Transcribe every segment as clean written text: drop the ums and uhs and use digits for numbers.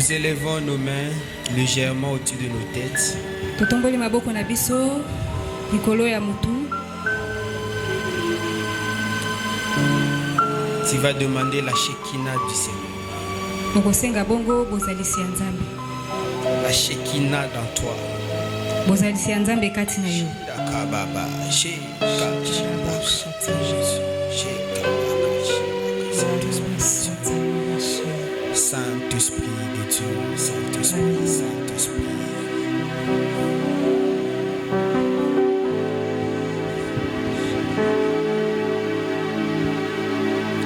Nous élevons nos mains légèrement au-dessus de nos têtes. Totomboli maboko na biso likolo ya mutu. Tu vas demander la Shekinah du Seigneur. Mokosenga bongo bozalisi ya Nzambe. La Shekinah dans toi. Bozalisi ya Nzambe kati na yo. Dakababa, Jésus. Saint-Esprit de Dieu, Saint-Esprit, Saint-Esprit.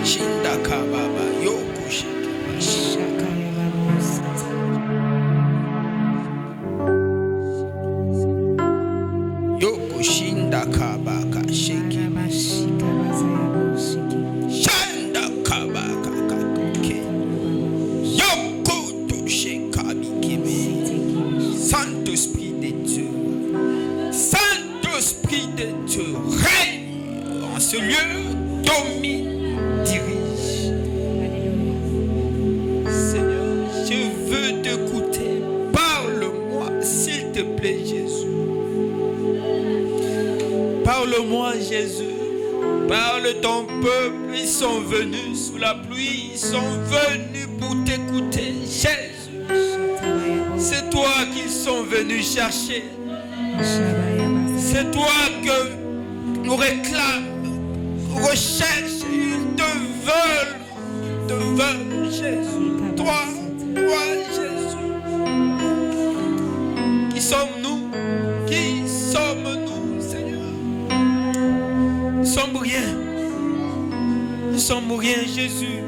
Shindakababa, Yoko Yoko Shindakabaka, Sheki. Saint-Esprit de Dieu, Saint-Esprit de Dieu, règne en ce lieu, domine, dirige. Seigneur, je veux t'écouter. Parle-moi, s'il te plaît, Jésus. Parle-moi, Jésus. Parle ton peuple, ils sont venus sous la pluie, ils sont venus pour t'écouter, Jésus. C'est toi qu'ils sont venus chercher. C'est toi que nous réclament, recherchent, ils te veulent, Jésus. Toi, Jésus. Qui sommes-nous? Qui sommes-nous, Seigneur? Nous sommes rien. Nous sommes rien, Jésus.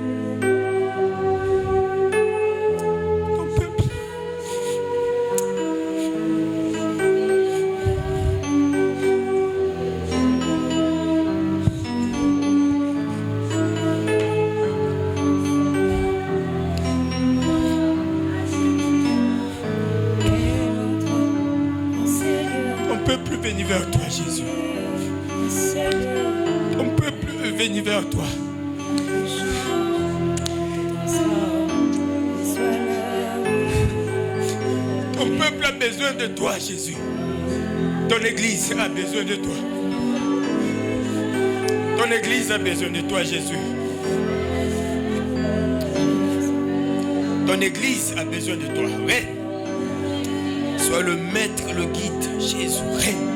Vers toi, Jésus. Ton peuple veut venir vers toi. Ton peuple a besoin de toi, Jésus. Ton église a besoin de toi. Ton église a besoin de toi, Jésus. Ton église a besoin de toi. Règne. Sois le maître, le guide. Jésus, règne.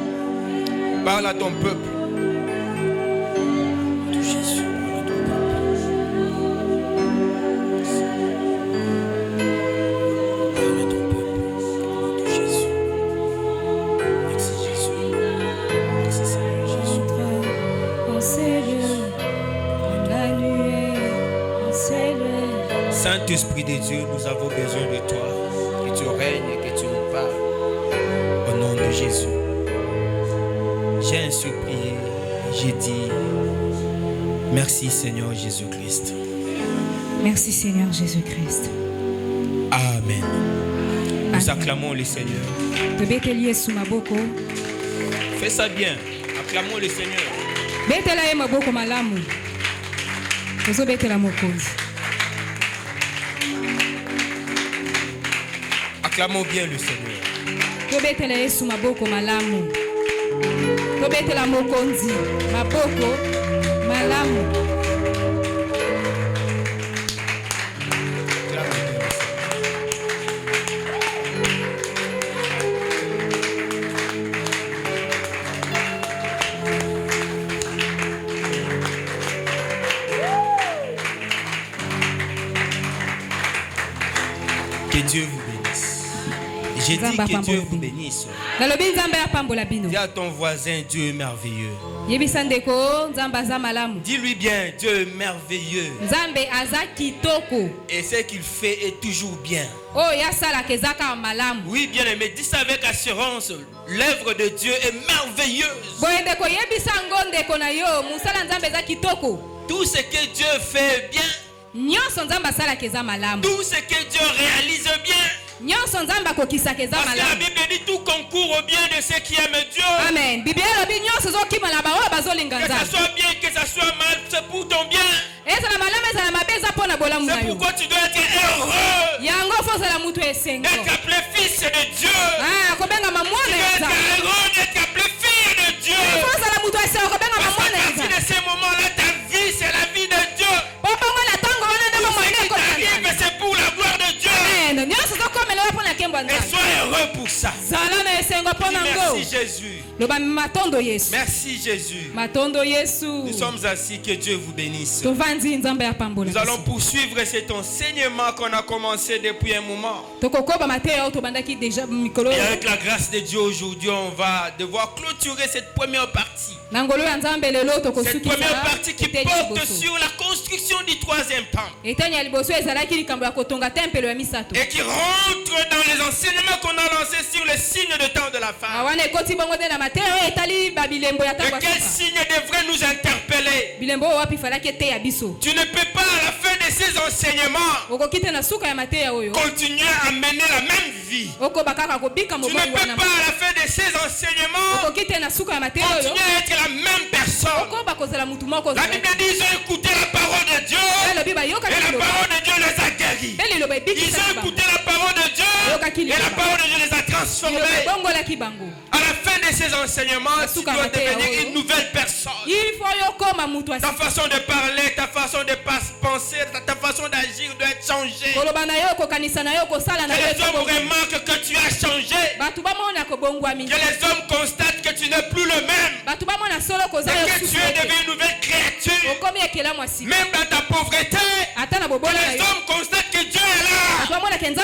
Parle à ton peuple. De Jésus, parle à ton peuple. Parle à ton peuple. De Jésus. Merci Jésus. Merci Seigneur Jésus. Saint-Esprit de Dieu, nous avons besoin de toi. Que tu règnes et que tu nous parles. Au nom de Jésus. J'ai ainsi prié, j'ai dit merci Seigneur Jésus-Christ. Merci Seigneur Jésus-Christ. Amen. Nous acclamons le Seigneur. Fais ça bien. Acclamons le Seigneur. Acclamons bien le Seigneur. Tobetela mokonzi maboko malamu. Que Dieu vous bénisse. J'ai dit que Dieu vous bénisse. Dis à ton voisin, Dieu est merveilleux. Dis-lui bien, Dieu est merveilleux. Et ce qu'il fait est toujours bien. Oui, bien aimé, dis ça avec assurance. L'œuvre de Dieu est merveilleuse. Tout ce que Dieu fait bien. Tout ce que Dieu réalise bien. Parce que la Bible dit tout concourt au bien de ceux qui aiment Dieu. Amen. Que ça soit bien, que ça soit mal, c'est pour ton bien. C'est pourquoi tu dois être heureux d'être appelé fils de Dieu. Tu dois être heureux d'être appelé fille de Dieu. Parce qu'à partir de ces moments-là, ta vie, c'est la vie de Dieu. Ce qui t'arrive, c'est pour la gloire de Dieu. Et sois heureux pour ça. Merci Jésus. Merci Jésus. Nous sommes assis, que Dieu vous bénisse. Nous allons poursuivre cet enseignement qu'on a commencé depuis un moment. Et avec la grâce de Dieu, aujourd'hui, on va devoir clôturer cette première partie. Cette première partie qui porte sur la construction du troisième temple. Et qui rentre dans les enseignements qu'on a lancés sur le signe de temps de la femme. Et quel signe devrait nous interpeller? Tu ne peux pas à la fin de ces enseignements continuer à mener la même vie. Tu ne peux pas à la fin de ces enseignements continuer à être la même personne. La Bible dit qu'ils ont écouté la parole de Dieu et la parole de Dieu les a guéris. Ils ont écouté la parole de Dieu et la parole de Dieu les a transformés. À la fin de ces enseignements, tu dois devenir une nouvelle personne. Ta façon de parler, ta façon de penser, ta façon d'agir doit être changée. Que les hommes remarquent que tu as changé. Que les hommes constatent que tu n'es plus le même. Et que tu es devenu une nouvelle créature. Même dans ta pauvreté, que les hommes constatent que Dieu est là.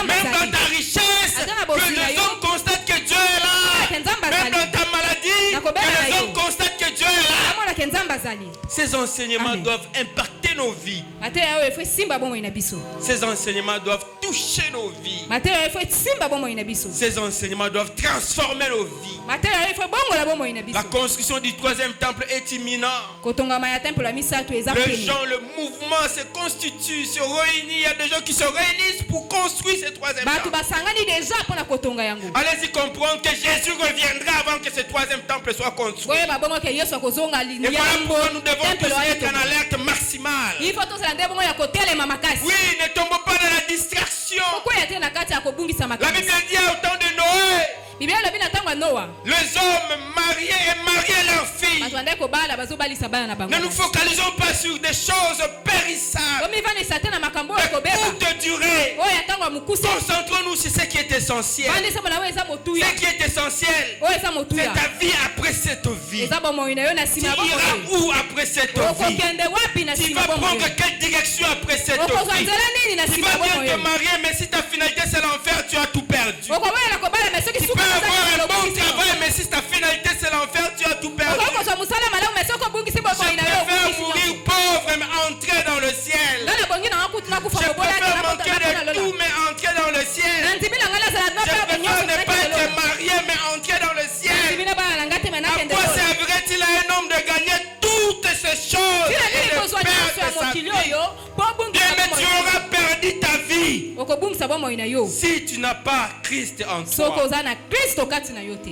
Même dans ta richesse, que les hommes constatent que Dieu est là. Même dans ta maladie, que les hommes constatent que Dieu est là. Ces enseignements doivent impacter nos vies. Ces enseignements doivent toucher nos vies. Ces enseignements doivent transformer nos vies. La construction du troisième temple est imminente. Les gens, le mouvement se constitue, se réunit. Il y a des gens qui se réunissent pour construire ce troisième temple. Allez-y comprendre que Jésus reviendra avant que ce troisième temple soit construit. Et voilà pourquoi nous devons tous être en alerte maximale. Oui, ne tombons pas dans la distraction. La Bible dit au temps de Noé, les hommes mariés et mariés leurs filles. Ne nous focalisons pas sur des choses périssables de courte durée. Concentrons-nous sur ce qui est essentiel. Ce qui est essentiel, c'est ta vie après cette vie. Tu iras où après cette vie? Tu vas prendre quelle direction après cette vie? Tu vas bien te marier, mais si ta finalité c'est l'enfer, tu as tout perdu. Tu peux avoir un bon travail, mais si ta finalité c'est l'enfer, tu as tout perdu. Je préfère mourir pauvre mais entrer dans le ciel. Je préfère manquer de tout mais entrer dans le ciel. Je préfère ne pas être marié mais entrer dans le ciel. À quoi servirait-il à un homme de gagner toutes ces choses et de perdre sa vie? Bien, mais tu auras perdu ta vie si tu n'as pas Christ en toi.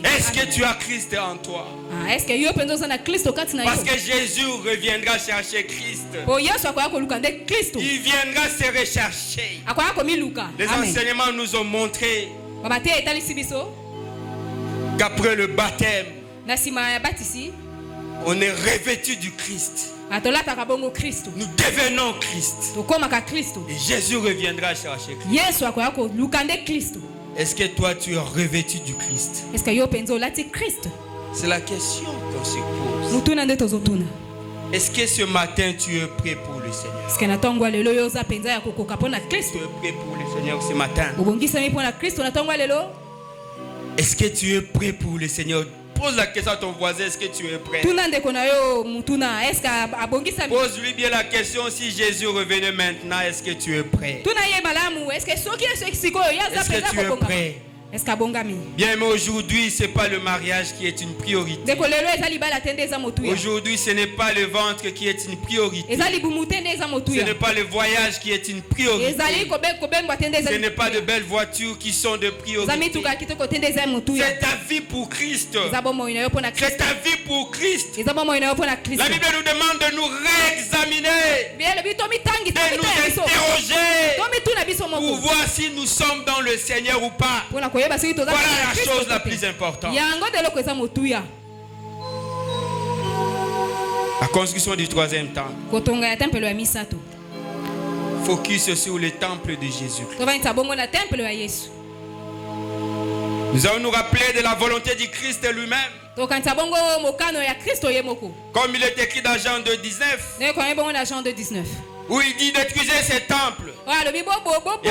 Est-ce que tu as Christ en toi? Parce que Jésus reviendra chercher Christ. Il viendra se rechercher. Les enseignements nous ont montré qu'après le baptême, on est revêtu du Christ. Nous devenons Christ. Et Jésus reviendra chercher Christ. Est-ce que toi tu es revêtu du Christ? C'est la question qu'on se pose. Est-ce que ce matin tu es prêt pour le Seigneur? Tu es prêt pour le Seigneur ce matin? Est-ce que tu es prêt pour le Seigneur? Pose la question à ton voisin, est-ce que tu es prêt? Pose-lui bien la question, si Jésus revenait maintenant, est-ce que tu es prêt? Est-ce que tu es prêt? Est-ce qu'abongami? Bien, mais aujourd'hui, ce n'est pas le mariage qui est une priorité. Aujourd'hui, ce n'est pas le ventre qui est une priorité. Ce n'est pas le voyage qui est une priorité. Ce n'est pas de belles voitures qui sont de priorité. C'est ta vie pour Christ. C'est ta vie pour Christ. La Bible nous demande de nous réexaminer, de nous interroger pour voir si nous sommes dans le Seigneur ou pas. Voilà la chose la plus importante. La construction du troisième temple. Focus sur le temple de Jésus. Nous allons nous rappeler de la volonté du Christ lui-même. Comme il est écrit dans Jean 2,19. Où il dit détruisez ces temples. Et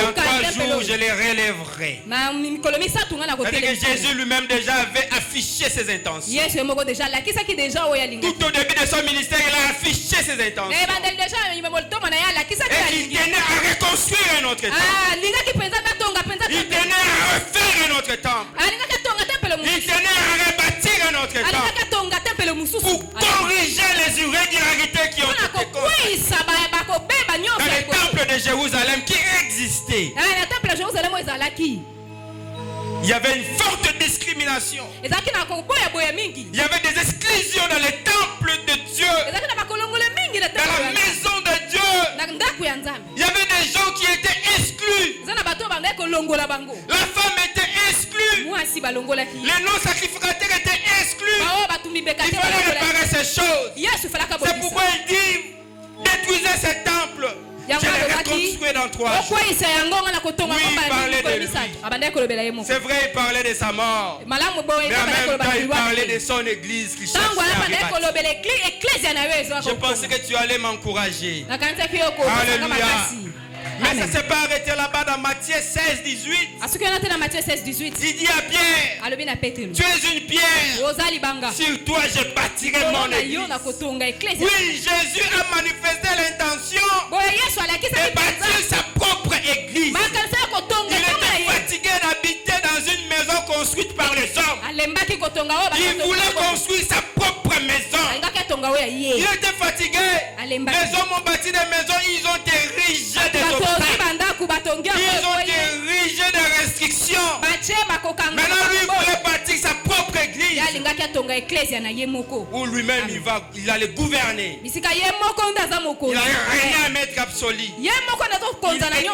en 3 jours, je les relèverai. C'est-à-dire que Jésus lui-même déjà avait affiché ses intentions. Tout au début de son ministère, il a affiché ses intentions. Et il tenait à reconstruire un autre temple. Il tenait à refaire un autre temple. Il tenait à rebâtir un autre temple. Pour corriger les irrégularités qui ont été commises dans le temple de Jérusalem qui existait. Il y avait une forte discrimination. Il y avait des exclusions dans les temples de Dieu. Dans la maison de Dieu. Il y avait des gens qui étaient exclus. La femme était exclue. Les non-sacrificateurs étaient exclus. Il fallait réparer ces choses. C'est pourquoi il dit détruisez ces temples. Je les reconstruis dans 3 jours. Oui, il parlait de lui. C'est vrai, il parlait de sa mort. Mais en même temps, il parlait de son église qui cherchait à rebâtir. Je pensais que tu allais m'encourager. Alléluia. Mais ça ne s'est pas arrêté là-bas dans Matthieu 16, 18. Il dit à Pierre, tu es une pierre. Sur toi je bâtirai mon église. Oui, Jésus a manifesté l'intention de bâtir sa propre église. Il était fatigué d'habiter dans une maison construite par les hommes. Il voulait construire sa propre maison. Il était fatigué. Les hommes ont bâti des maisons, ils ont érigé des obstacles. Ils ont érigé des restrictions. Maintenant, lui, il voulait bâtir sa propre église. Où lui-même, il allait gouverner. Il n'avait rien à mettre absolu. Il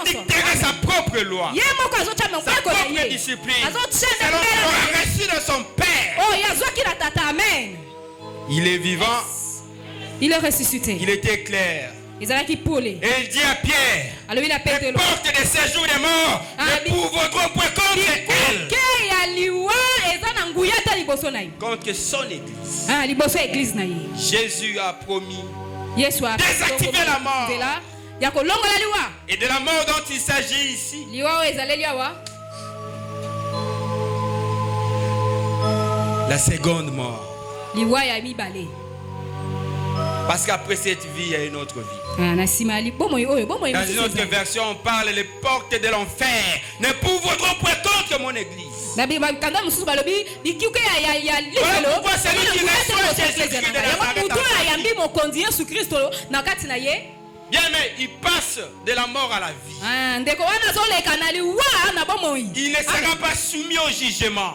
dicterait sa propre loi. Sa propre discipline. Selon ce qu'on a reçu de son Père. Il est vivant. Il est ressuscité. Il était clair. Et il dit à Pierre, les portes de séjour des morts ne pourront point contre elle. Contre son église. Jésus a promis désactiver la mort. Et de la mort dont il s'agit ici, la seconde mort. Parce qu'après cette vie, il y a une autre vie. Dans une autre version, on parle les portes de l'enfer ne pourront point contre mon église. Voilà pourquoi celui qui reçoit Jésus-Christ de Nazareth, bien, mais il passe de la mort à la vie. Il ne sera pas soumis au jugement.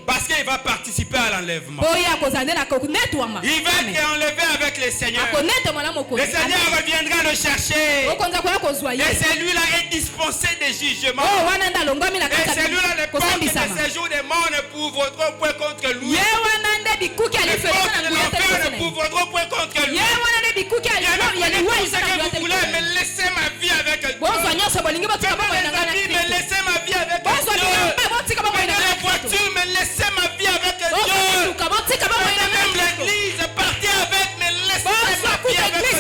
Parce qu'il va participer à l'enlèvement. Il va être enlevé avec le Seigneur. Le Seigneur reviendra le chercher. Et celui-là est dispensé des jugements. Et celui-là, les portes de séjour des morts ne pourront point contre lui. Les portes de l'enfer ne pourront point contre lui. Tout ce que vous voulez, mais laissez ma vie avec Dieu. Mais laissez ma vie avec Dieu. Prenez la voiture, mais laissez ma vie avec Dieu. Prenez même l'église, partez avec, mais laissez ma vie avec Dieu.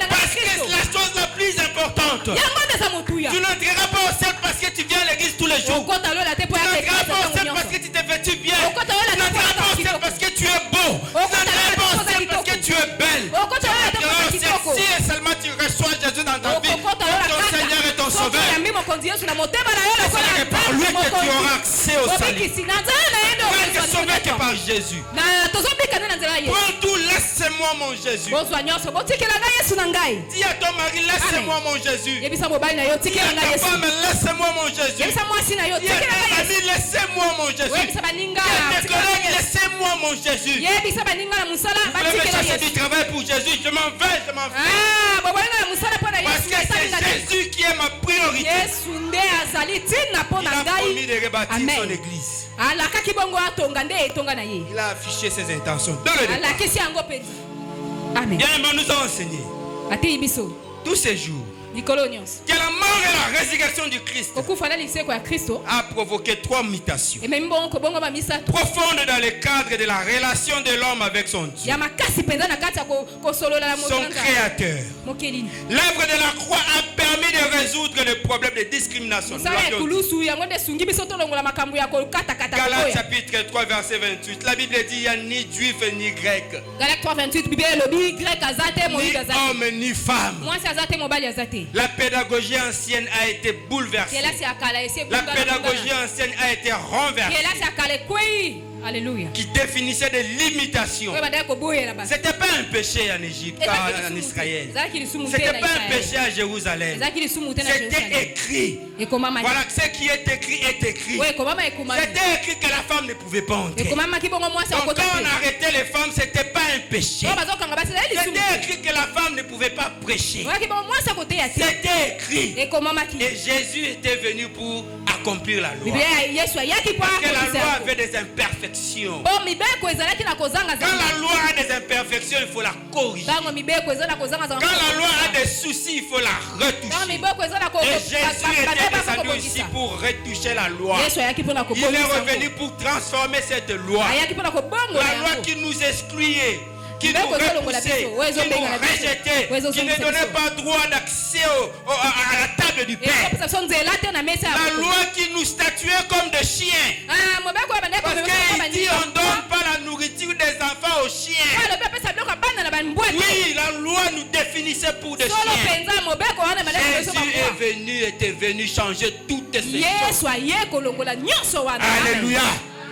Parce que la chose la plus importante, tu n'entreras pas au ciel parce que tu viens à l'église tous les jours. Tu n'entreras pas au ciel parce que tu te vêtus bien. Tu n'entreras pas au ciel parce que tu es beau. Tu n'entreras pas au ciel parce que tu es belle. Si et seulement tu reçois Jésus dans ta vie, ton Seigneur et ton Sauveur. C'est par lui que tu auras accès au salut. Frère, que sauvé que par Jésus. Prends tout, laisse-moi mon Jésus. Dis à ton mari, laisse-moi mon Jésus. Dis à ta femme, laisse-moi mon Jésus. Dis à tes amis, laissez-moi mon Jésus. Dis à tes collègues, laissez-moi mon Jésus. Vous voulez chercher du travail pour Jésus, je m'en vais, je m'en vais. Parce que c'est Jésus qui est ma priorité. Il a promis de rebâtir son église. Il a affiché ses intentions. Bien, il nous a enseigné tous ces jours que la mort et la résurrection du Christ a provoqué 3 mutations profondes dans le cadre de la relation de l'homme avec son Dieu, son Créateur. L'œuvre de la croix a permis de résoudre le problème de discrimination. Galates chapitre 3 verset 28. La Bible dit il n'y a ni juif ni grec, ni homme ni femme. La pédagogie ancienne a été bouleversée. La pédagogie ancienne a été renversée. Alléluia. Qui définissait des limitations. C'était pas un péché en Égypte, en Israël. C'était pas un péché à Jérusalem. C'était écrit. Voilà, ce qui est écrit est écrit. C'était écrit que la femme ne pouvait pas entrer. Donc quand on arrêtait les femmes, c'était pas un péché. C'était écrit que la femme ne pouvait pas prêcher. C'était écrit. Et Jésus était venu pour accomplir la loi. Parce que la loi avait des imperfections. Quand la loi a des imperfections, il faut la corriger. Quand la loi a des soucis, il faut la retoucher. Et Jésus était descendu ici pour retoucher la loi. Il est revenu pour transformer cette loi. La loi qui nous excluait, qui nous repoussait, qui nous rejetait, qui ne donnait pas droit d'accès à la table du Père. La loi qui nous statuait comme des chiens. Parce qu'il dit on ne donne pas la nourriture des enfants aux chiens. Oui, la loi nous définissait pour des chiens. Jésus était venu changer toutes ces choses. Alléluia.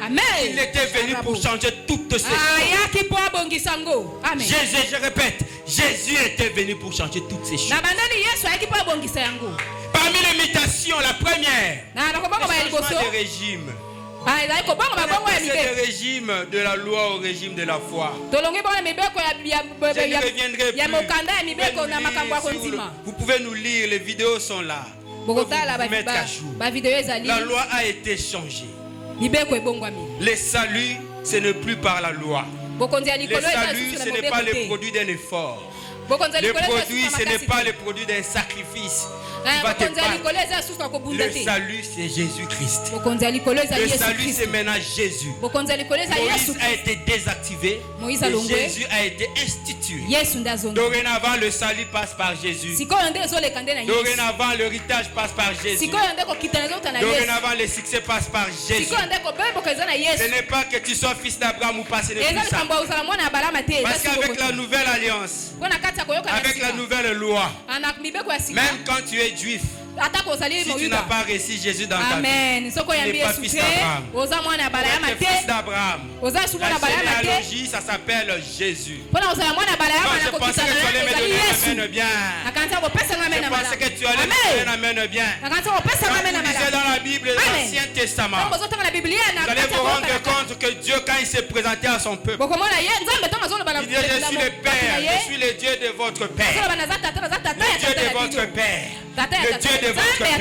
Amen. Il était venu pour changer toutes ces choses. Jésus, je répète, Jésus était venu pour changer toutes ces choses. Parmi les mutations, la première, le changement de régime. C'est le régime de la loi au régime de la foi. Je ne reviendrai plus. Vous pouvez nous lire, les vidéos sont là. Vous mettre à jour. La loi a été changée. Le salut, ce n'est plus par la loi. Le salut, ce n'est pas le produit d'un effort. Le produit, ce n'est pas le produit d'un sacrifice. Le salut, c'est Jésus-Christ. Le salut, c'est maintenant Jésus. Moïse a été désactivé et Jésus a été institué. Dorénavant, le salut passe par Jésus. Dorénavant, l'héritage passe par Jésus. Dorénavant, le succès passe par Jésus. Ce n'est pas que tu sois fils d'Abraham ou pas, ce n'est plus ça. Parce qu'avec la nouvelle alliance, avec la nouvelle loi, même quand tu es juif, si tu n'as pas reçu Jésus dans ta vie, tu n'es pas fils d'Abraham. Tu es fils d'Abraham. La généalogie, ça s'appelle Jésus. Moi, je pensais que tu allais me donner un amen bien. Je pensais que tu allais me donner un amen bien. Quand vous lisez dans la Bible l'Ancien Testament, vous allez vous rendre compte que Dieu, quand il s'est présenté à son peuple, il dit, je suis le Père, je suis le Dieu de votre Père. Le Dieu de votre Père. Le Dieu de votre Père.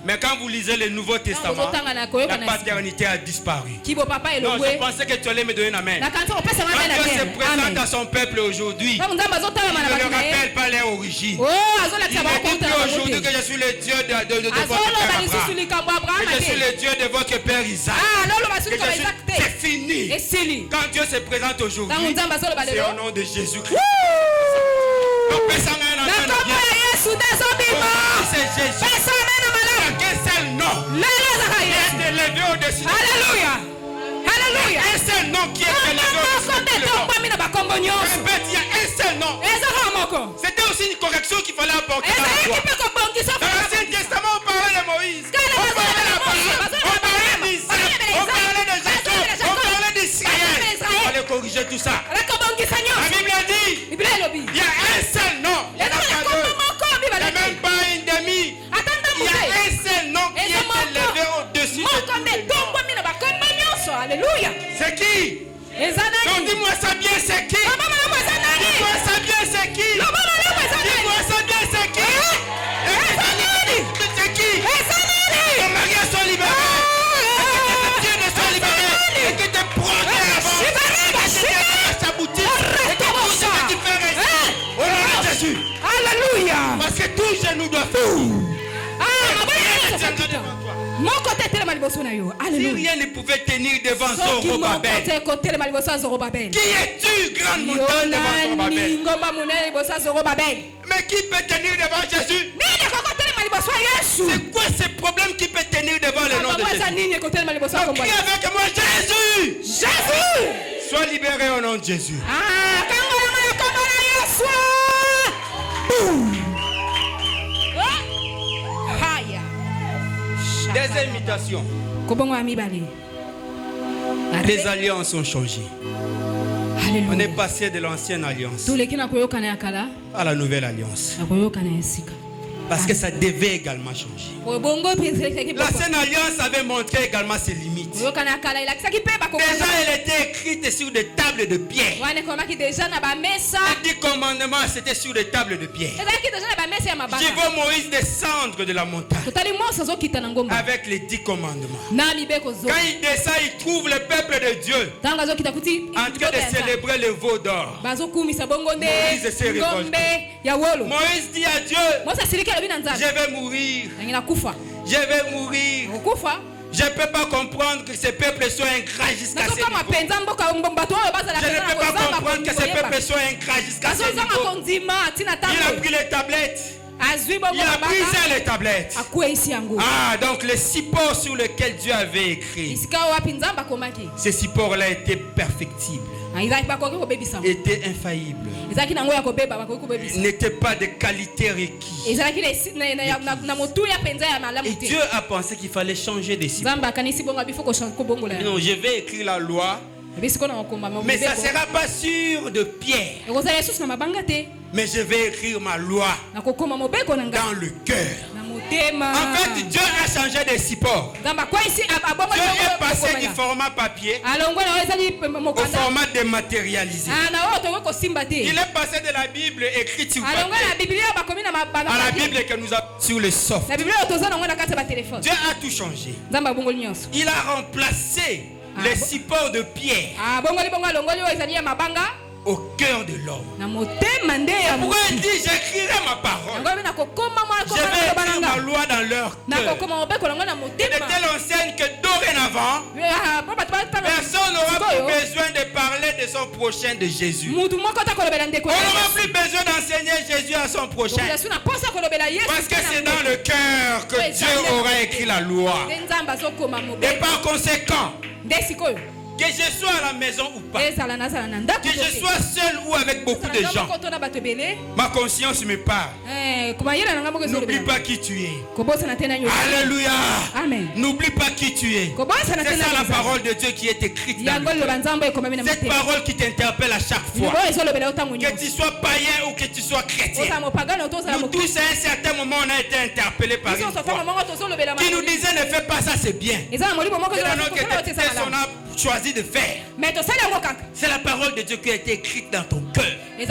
Mais quand vous lisez le Nouveau Testament, la paternité a disparu. Non, je pensais que tu allais me donner un amen. Quand Dieu se présente à son peuple aujourd'hui, il ne le rappelle pas leur origine. Il ne dit plus aujourd'hui que je suis le Dieu de votre père Abraham, que je suis le Dieu de votre père Isaac. C'est fini. Quand Dieu se présente aujourd'hui, c'est au nom de Jésus-Christ. C'est Jésus. Il n'y a qu'un seul nom qui est élevé au-dessus. Alléluia. Alléluia. Un seul nom qui est élevé au-dessus. Répète, il y a un seul nom. C'était au aussi une correction qu'il fallait apporter dans la loi. Dans l'Ancien Testament, on parlait de Moïse, on parlait d'Abraham, on parlait d'Isaac, on parlait de Jacob, on parlait d'Israël. Il fallait corriger tout ça. La Bible a dit, il y a un seul nom. Il n'y en a pas deux. Il n'y a même pas une demi. Il y a un seul nom qui est élevé au-dessus de tout. Alléluia. C'est qui? Donc dis-moi ça bien, c'est qui? Dis-moi ça bien, c'est qui? Dis-moi ça bien, c'est qui? C'est qui? Ton mariage sont libérés. Et que tes pieds sont libérés. Et que tes projets avancent. Et que tes marches aboutissent. Et que tout ce que tu fais réussir. Au nom de Jésus. Alléluia. Parce que tout genou doit faire. Si rien ne pouvait tenir devant Zorobabel, qui es-tu, grande montagne devant Zorobabel? Mais qui peut tenir devant Jésus? C'est quoi ce problème qui peut tenir devant le nom de Jésus? Donc, crie avec moi, Jésus! Jésus! Sois libéré au nom de Jésus. Des imitations. Les alliances ont changé. On est passé de l'ancienne alliance à la nouvelle alliance. Parce que ça devait également changer. L'ancienne alliance avait montré également ses limites. Déjà, elle était écrite sur des tables de pierre. Les 10 commandements, c'était sur des tables de pierre. Je vois Moïse descendre de la montagne avec les 10 commandements. Quand il descend, il trouve le peuple de Dieu en train de célébrer le veau d'or. Moïse s'est révolté. Moïse dit à Dieu, je vais mourir. Je vais mourir. Je ne peux pas comprendre que ces peuples soient ingrats jusqu'à ce niveau. Je ne peux pas comprendre que ces peuples soient ingrats jusqu'à ce niveau. Il a pris les tablettes. Il a brisé les tablettes. Ah, donc les supports sur lesquels Dieu avait écrit, ces supports-là étaient perfectibles, étaient infaillibles, n'étaient pas de qualité requise. Et Dieu a pensé qu'il fallait changer de supports. Non, je vais écrire la loi, mais ça ne sera pas sur de pierre. Mais je vais écrire ma loi dans le cœur. En fait, Dieu a changé de support. Dieu est passé du format papier au format dématérialisé. Il est passé de la Bible écrite sur papier à la Bible que nous avons sur le soft. Dieu a tout changé. Il a remplacé les supports de pierre au cœur de l'homme. Pourquoi il dit j'écrirai ma parole? Je vais écrire ma loi dans leur cœur. Et de telle enseigne que dorénavant, personne n'aura plus besoin de parler de son prochain, de Jésus. On n'aura plus besoin d'enseigner Jésus à son prochain. Parce que c'est dans le cœur que Dieu aura écrit la loi. Et par conséquent, que je sois à la maison ou pas, que je sois seul ou avec beaucoup de gens, ma conscience me parle. N'oublie pas qui tu es. Alléluia. N'oublie pas qui tu es. C'est ça la parole de Dieu qui est écrite dans le cœur. Cette parole qui t'interpelle à chaque fois. Que tu sois païen ou que tu sois chrétien. Nous tous à un certain moment on a été interpellés par une voix qui nous disait ne fais pas ça, c'est bien. Et dans notre tête, on a choisi de faire. C'est la parole de Dieu qui a été écrite dans ton cœur. Sans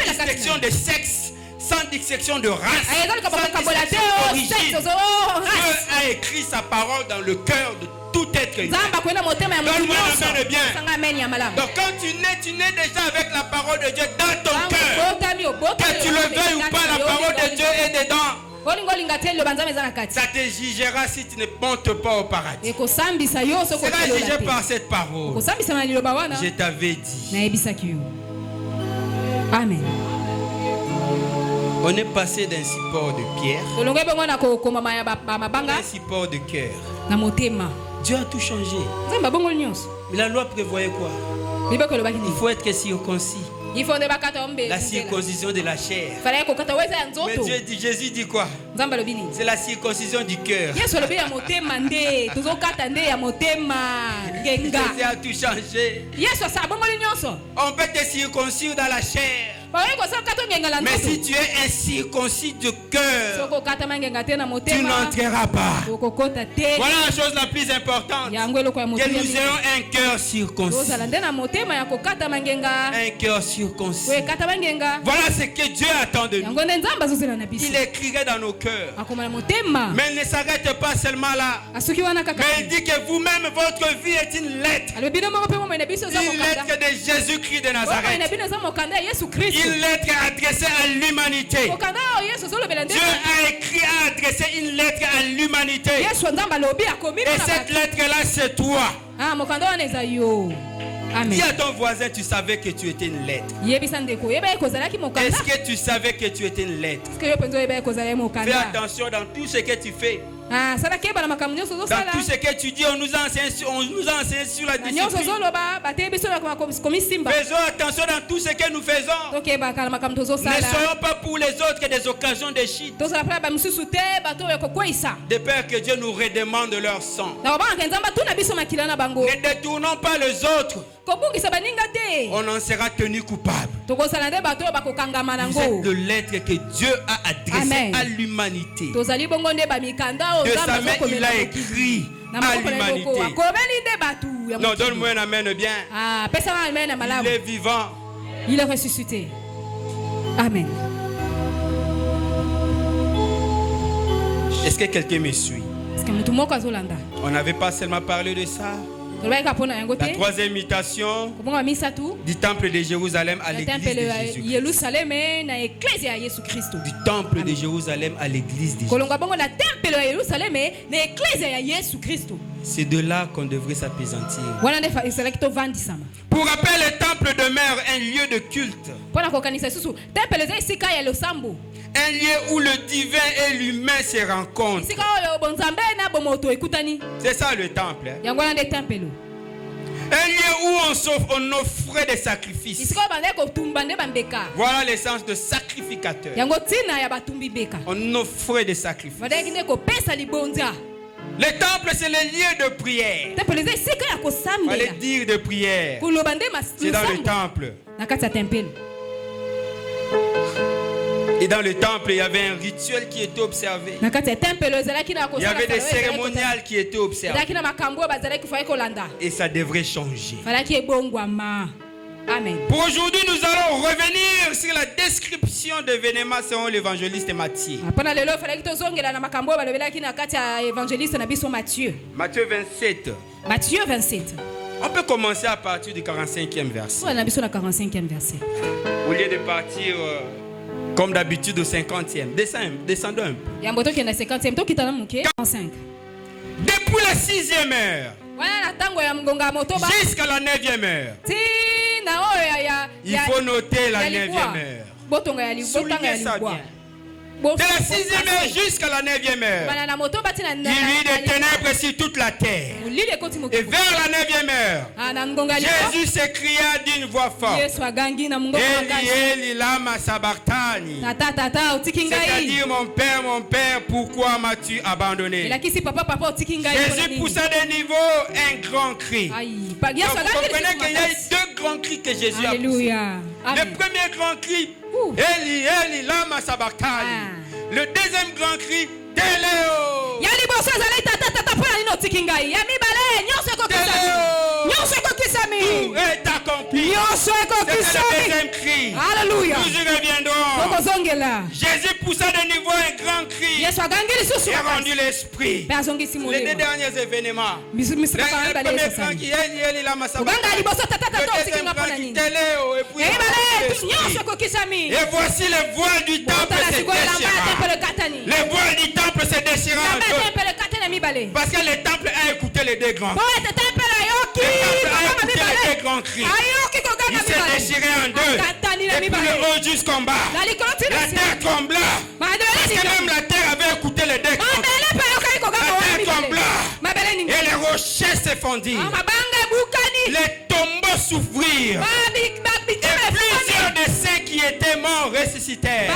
distinction de sexe, sans distinction de race, sans distinction d'origine. Dieu a écrit sa parole dans le cœur de tout être humain. Donne-moi la main bien. Donc quand tu nais déjà avec la parole de Dieu dans ton cœur. Que tu le veuilles ou pas, la parole de Dieu est dedans. Ça te jugera si tu ne montes pas au paradis. Tu seras jugé par cette parole. Je t'avais dit. Amen. On est passé d'un support de pierre à un support de cœur. Dieu a tout changé. Mais la loi prévoyait quoi? Il faut être circoncis. La circoncision de la chair. Mais Jésus dit quoi? C'est la circoncision du cœur. Jésus a tout changé. On peut te circoncire dans la chair. Mais si tu es incirconcis du cœur, tu n'entreras pas. Voilà la chose la plus importante. Que nous ayons un cœur circoncis. Un cœur circoncis. Voilà ce que Dieu attend de nous. Il écrirait dans nos cœurs. Mais il ne s'arrête pas seulement là. Mais il dit que vous-même, votre vie est une lettre. Une lettre de Jésus-Christ de Nazareth. Une lettre adressée à l'humanité. Dieu a écrit, a adressé une lettre à l'humanité. Et cette lettre-là, c'est toi. Dis à ton voisin, tu savais que tu étais une lettre. Est-ce que tu savais que tu étais une lettre? Fais attention dans tout ce que tu fais. Dans tout ce que tu dis, on nous enseigne sur la discipline. Faisons attention dans tout ce que nous faisons. Ne soyons pas pour les autres des occasions de chute. De peur que Dieu nous redemande leur sang. Ne détournons pas les autres. On en sera tenu coupable. C'est de lettre que Dieu a adressée à l'humanité. De sa main, il a écrit à l'humanité. Non, donne-moi un amen bien. Il est vivant. Il est ressuscité. Amen. Est-ce que quelqu'un me suit? On n'avait pas seulement parlé de ça. La troisième imitation du temple de Jérusalem à l'église de Jésus. Du temple de Jérusalem à l'église de Jésus. C'est de là qu'on devrait s'apaisantir. Pour rappel, le temple demeure un lieu de culte. Un lieu où le divin et l'humain se rencontrent. C'est ça le temple. Un lieu où on offrait des sacrifices. Voilà l'essence de sacrificateur. On offrait des sacrifices. Le temple, c'est le lieu de prière. On va dire de prière. C'est dans le temple. Et dans le temple, il y avait un rituel qui était observé. Il y avait des cérémoniales qui étaient observées. Et ça devrait changer. Amen. Pour aujourd'hui, nous allons revenir sur la description de l'événement selon l'évangéliste Matthieu. Matthieu 27. Matthieu 27. On peut commencer à partir du 45e verset. Au lieu de partir comme d'habitude au 50e. Descendons un peu. Depuis la 6e heure jusqu'à la 9e heure. Il faut noter la 9e heure. Soulignez ça bien. De la 6e heure jusqu'à la 9e heure, il y eut des ténèbres sur toute la terre. Et vers la 9e heure, Jésus s'écria d'une voix forte: Eli, Eli, lama sabachthani. C'est-à-dire, mon Père, pourquoi m'as-tu abandonné? Jésus poussa de niveau un grand cri. Donc, vous comprenez qu'il y a eu deux grands cris que Jésus a poussés. Le premier grand cri, Eli, Eli, lama sabachthani. Le deuxième grand cri, Téléo. Tout est accompli. C'est le deuxième cri. Alléluia. Nous y reviendrons. Jésus poussa de niveau un grand cri et rendu l'esprit. Les deux derniers événements. Le premier grand cri, Eli, Eli, lama sabachthani. Le deuxième grand cri, Téléo. Et puis l'esprit. Et voici le voile du temple se déchira. Le voile du temple se déchira. Parce que le temple a écouté les deux grands. Le temple a écouté les deux grands cris. Il s'est déchiré en deux. Depuis le haut jusqu'en bas. La terre trembla. Parce que même la terre avait écouté les deux grands cris. La terre trembla. Et les rochers se fondirent. Les tombeaux s'ouvrirent. Et plusieurs qui étaient morts ressuscitèrent. Oui,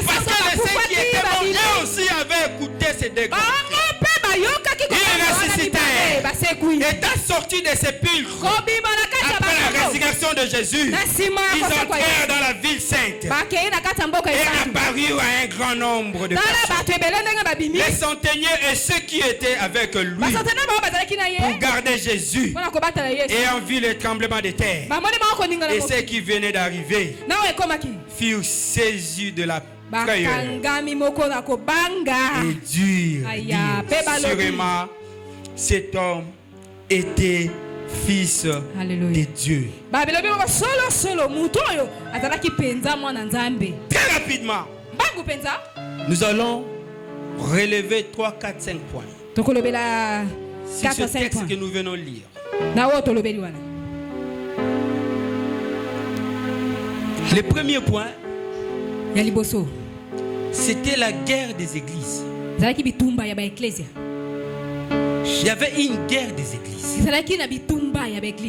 parce que les saints qui étaient morts, eux aussi avaient écouté ces décrets. Ils ressuscitèrent. Étant sortis des sépulcres, après la résurrection de Jésus, ils entrèrent dans la ville sainte et apparurent à un grand nombre de personnes. Les centeniers et ceux qui étaient avec lui pour garder Jésus ayant vu le tremblement de terre et ceux qui venaient d'arriver furent saisis de la frayeur et dirent, sûrement cet homme était fils de Dieu. Très rapidement, nous allons relever 3, 4, 5 points sur ce texte que nous venons de lire. Le premier point, c'était la guerre des églises. Il y avait une guerre des églises. Il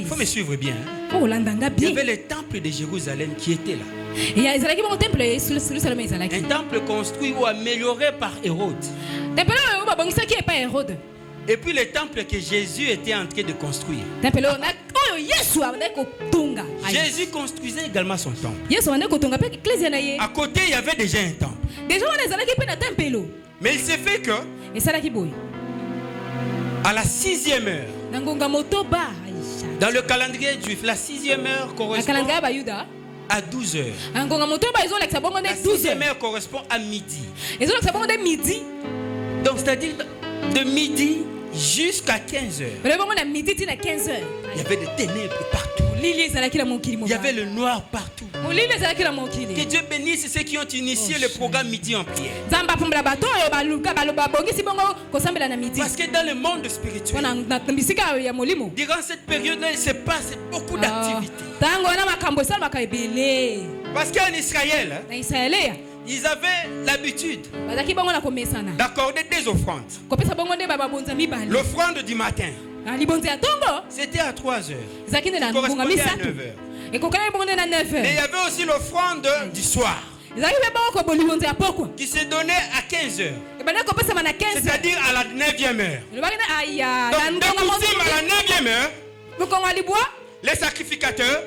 faut me suivre bien. Il y avait le temple de Jérusalem qui était là. Un temple construit ou amélioré par Hérode. Et puis le temple que Jésus était en train de construire. Jésus construisait également son temple. À côté, il y avait déjà un temple. Mais il s'est fait que à la 6e heure, dans le calendrier juif, la 6e heure correspond à 12 heures. La 6e heure correspond à midi. Donc c'est-à-dire de midi jusqu'à 15 heures. Il y avait des ténèbres partout. Il y avait le noir partout. Que Dieu bénisse ceux qui ont initié le programme Midi en prière. Parce que dans le monde spirituel, durant cette période-là, il se passe beaucoup d'activités. Parce qu'en Israël, ils avaient l'habitude d'accorder des offrandes. L'offrande du matin, c'était à 3 heures. Ça correspondait à 9 heures. Et il y avait aussi l'offrande du soir qui se donnait à 15 heures. C'est-à-dire à la 9e heure. Donc, à la 9e heure, les sacrificateurs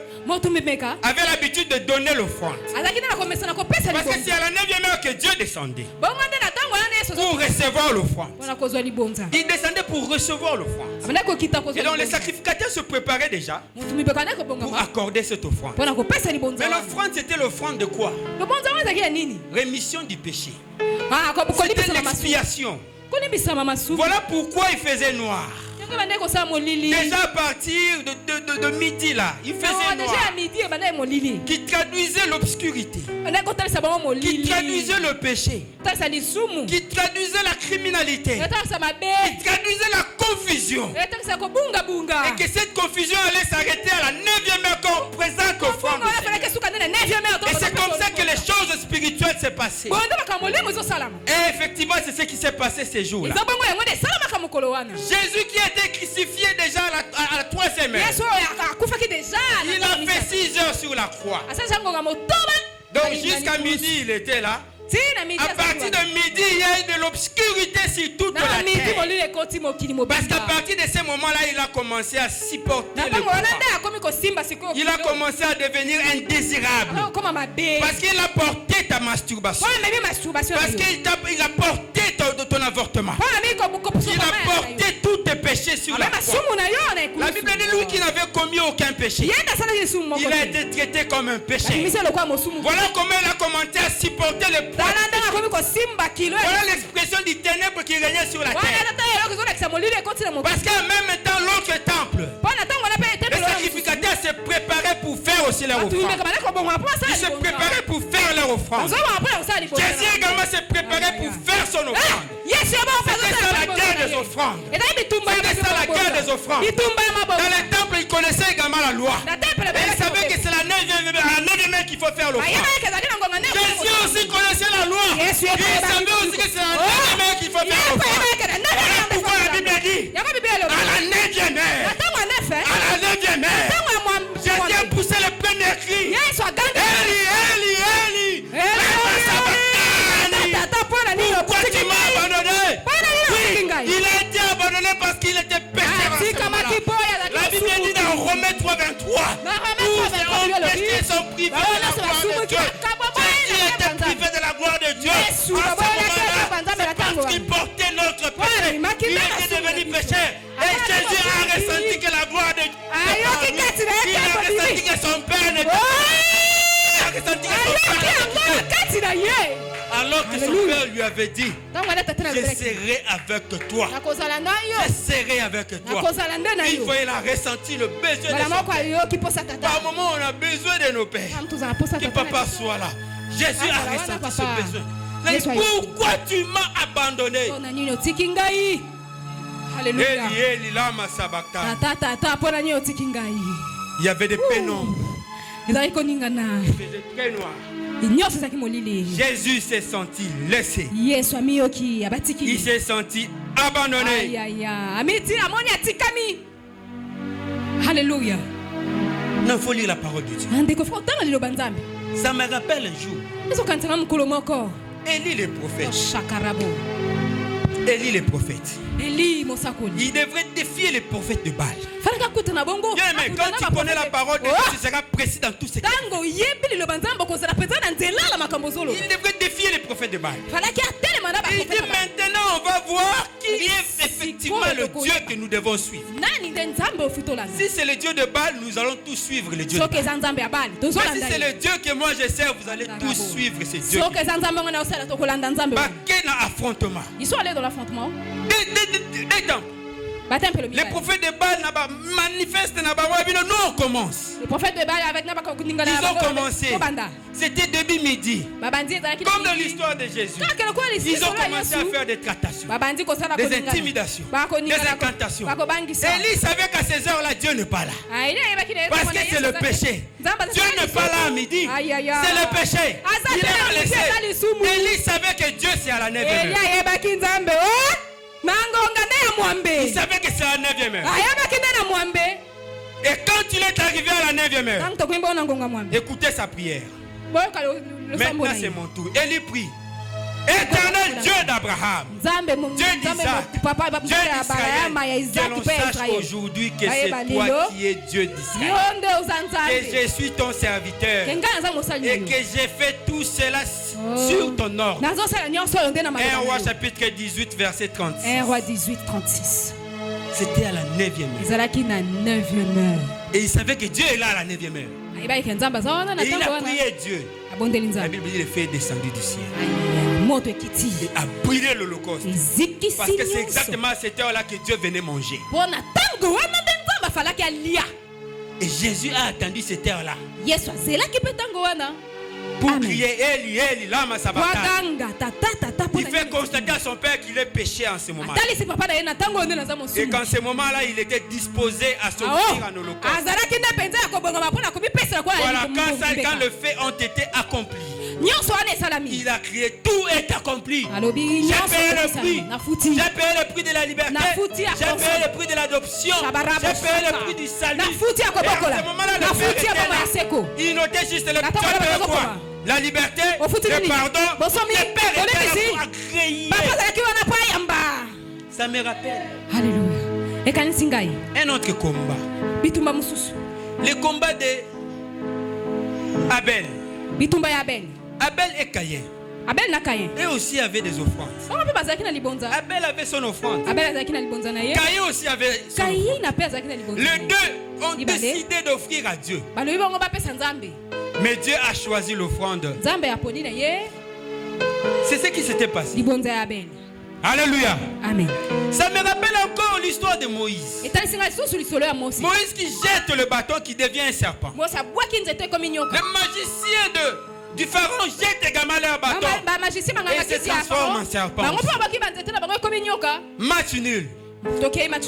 avaient l'habitude de donner l'offrande. Parce que c'est à la 9e heure que Dieu descendait pour recevoir l'offrande. Il descendait pour recevoir l'offrande. Et donc les sacrificateurs se préparaient déjà pour accorder cette offrande. Mais l'offrande, c'était l'offrande de quoi? Rémission du péché. C'était l'expiation. Voilà pourquoi il faisait noir. Déjà à partir de midi là, il faisait noir, qui traduisait l'obscurité, qui traduisait le péché, qui traduisait la criminalité, qui traduisait la confusion, et que cette confusion allait s'arrêter à la 9e heure quand on présente l'offrande. Et c'est comme ça que les choses spirituelles s'est passées. Et effectivement, c'est ce qui s'est passé ces jours-là. Jésus qui a été crucifié déjà à la 3e heure, il a fait 6 heures sur la croix. Donc jusqu'à midi il était là. À partir de midi, il y a eu de l'obscurité sur toute la terre. Parce qu'à partir de ce moment-là, il a commencé à supporter le pouvoir. Il a commencé à devenir indésirable. Parce qu'il a porté ta masturbation. Parce qu'il a porté ton avortement. Il a porté tous tes péchés sur la croix. La Bible dit lui qui n'avait commis aucun péché, il a été traité comme un péché. Voilà comment il a commencé à supporter le pouvoir. Voilà l'expression du ténèbre qui régnait sur la terre. Parce qu'en même temps, l'autre temple, les sacrificateurs se préparaient pour faire aussi leur offrande. Ils se préparaient pour faire leur offrande. Jésus également se préparait pour faire son offrande. C'était ça la guerre des offrandes. C'était ça la guerre des offrandes. Dans les temples, ils connaissaient également la loi. Et ils savaient que c'est la 9e heure qu'il faut faire l'offrande. Jésus aussi connaissait la loi. Et il savait aussi que c'est la 9e heure qu'il faut faire l'offrande. Voilà pourquoi la Bible dit à la 9e heure. À la 9e heure, Jésus a poussé le premier cri. Et il privé de la gloire de Dieu. Jésus était privé de la gloire de Dieu. En ce moment-là, c'est parce qu'il portait notre péché. Il était devenu pécheur. Et Jésus a ressenti que la gloire de Dieu. Il a ressenti que son Père n'était pas. Il a ressenti que son Père n'était pas. Alors que son Père lui avait dit, je serai avec toi. Je serai avec toi. Il faut il a ressenti le besoin de son Père. Par moment, on a besoin de nos pères. Que papa soit là. Jésus a ressenti ce besoin. Pourquoi tu m'as abandonné? Alléluia. Il y avait des pénombres. Il faisait très noir. Jésus s'est senti laissé. Il s'est senti abandonné. Alléluia. Non, il faut lire la parole de Dieu. Ça me rappelle un jour. Élie le prophète. Élie le prophète. Il devrait défier les prophètes de Baal. Mais quand tu connais la parole de Dieu, tu seras précis dans tout ce que tu fais. Il devrait défier les prophètes de Baal. Il dit maintenant on va voir qui est effectivement le Dieu que nous devons suivre. Si c'est le Dieu de Baal, nous allons tous suivre le Dieu de Baal. Mais si c'est le Dieu que moi je sers, vous allez tous suivre ce Dieu. Quel affrontement. Ils sont allés dans l'affrontement. Les prophètes de Baal manifestent, nous on commence. Les prophètes de Baal avec ils ont commencé. C'était début midi. Comme dans l'histoire de Jésus. Ils ont commencé à faire des tractations, des intimidations, des incantations. Élie savait qu'à ces heures-là, Dieu n'est pas là. Parce que c'est le péché. Dieu n'est pas là à midi. C'est le péché. Il a laissé. Élie savait que Dieu c'est à la 9e heure. Il savait que c'est à la 9e heure. Et quand il est arrivé à la 9e heure, écoutez sa prière. Maintenant c'est mon tour. Élie prie. Éternel Dieu d'Abraham, Dieu d'Isaac, Dieu d'Israël, que l'on sache aujourd'hui que c'est toi qui es Dieu d'Israël, que je suis ton serviteur et que j'ai fait tout cela sur ton ordre. 1 Roi chapitre 18 verset 36. 1 Roi 18 36. C'était à la 9e heure. Et il savait que Dieu est là à la 9e heure. Et il a prié Dieu. La Bible dit le feu est descendu du ciel. Et a brûlé l'Holocauste. Parce que c'est exactement à cette heure-là que Dieu venait manger. Et Jésus a attendu cette heure-là pour crier Eli, Eli, lama sabachthani. Il fait constater à son père qu'il est péché en ce moment. Et qu'en ce moment-là, il était disposé à s'offrir en holocauste. Voilà, quand le fait ont été accomplis, il a crié, tout est accompli. J'ai payé le prix. J'ai payé le prix de la liberté. J'ai payé le prix de l'adoption. J'ai payé le prix du salut. Et à ce moment-là, le Père était là. Il notait juste le payé quoi? La liberté, le pardon. Le Père était là pour agréer. Ça me rappelle un autre combat. Le combat de Abel. Abel et Caïn. Et aussi avait des offrandes. Abel avait son offrande. Caïn aussi avait son offrande. Les deux ont décidé d'offrir à Dieu. Mais Dieu a choisi l'offrande. C'est ce qui s'était passé. Alléluia. Amen. Ça me rappelle encore l'histoire de Moïse. Moïse qui jette le bâton qui devient un serpent. Le magicien du pharaon jette également leur bâton et se transforme en serpent. Match nul.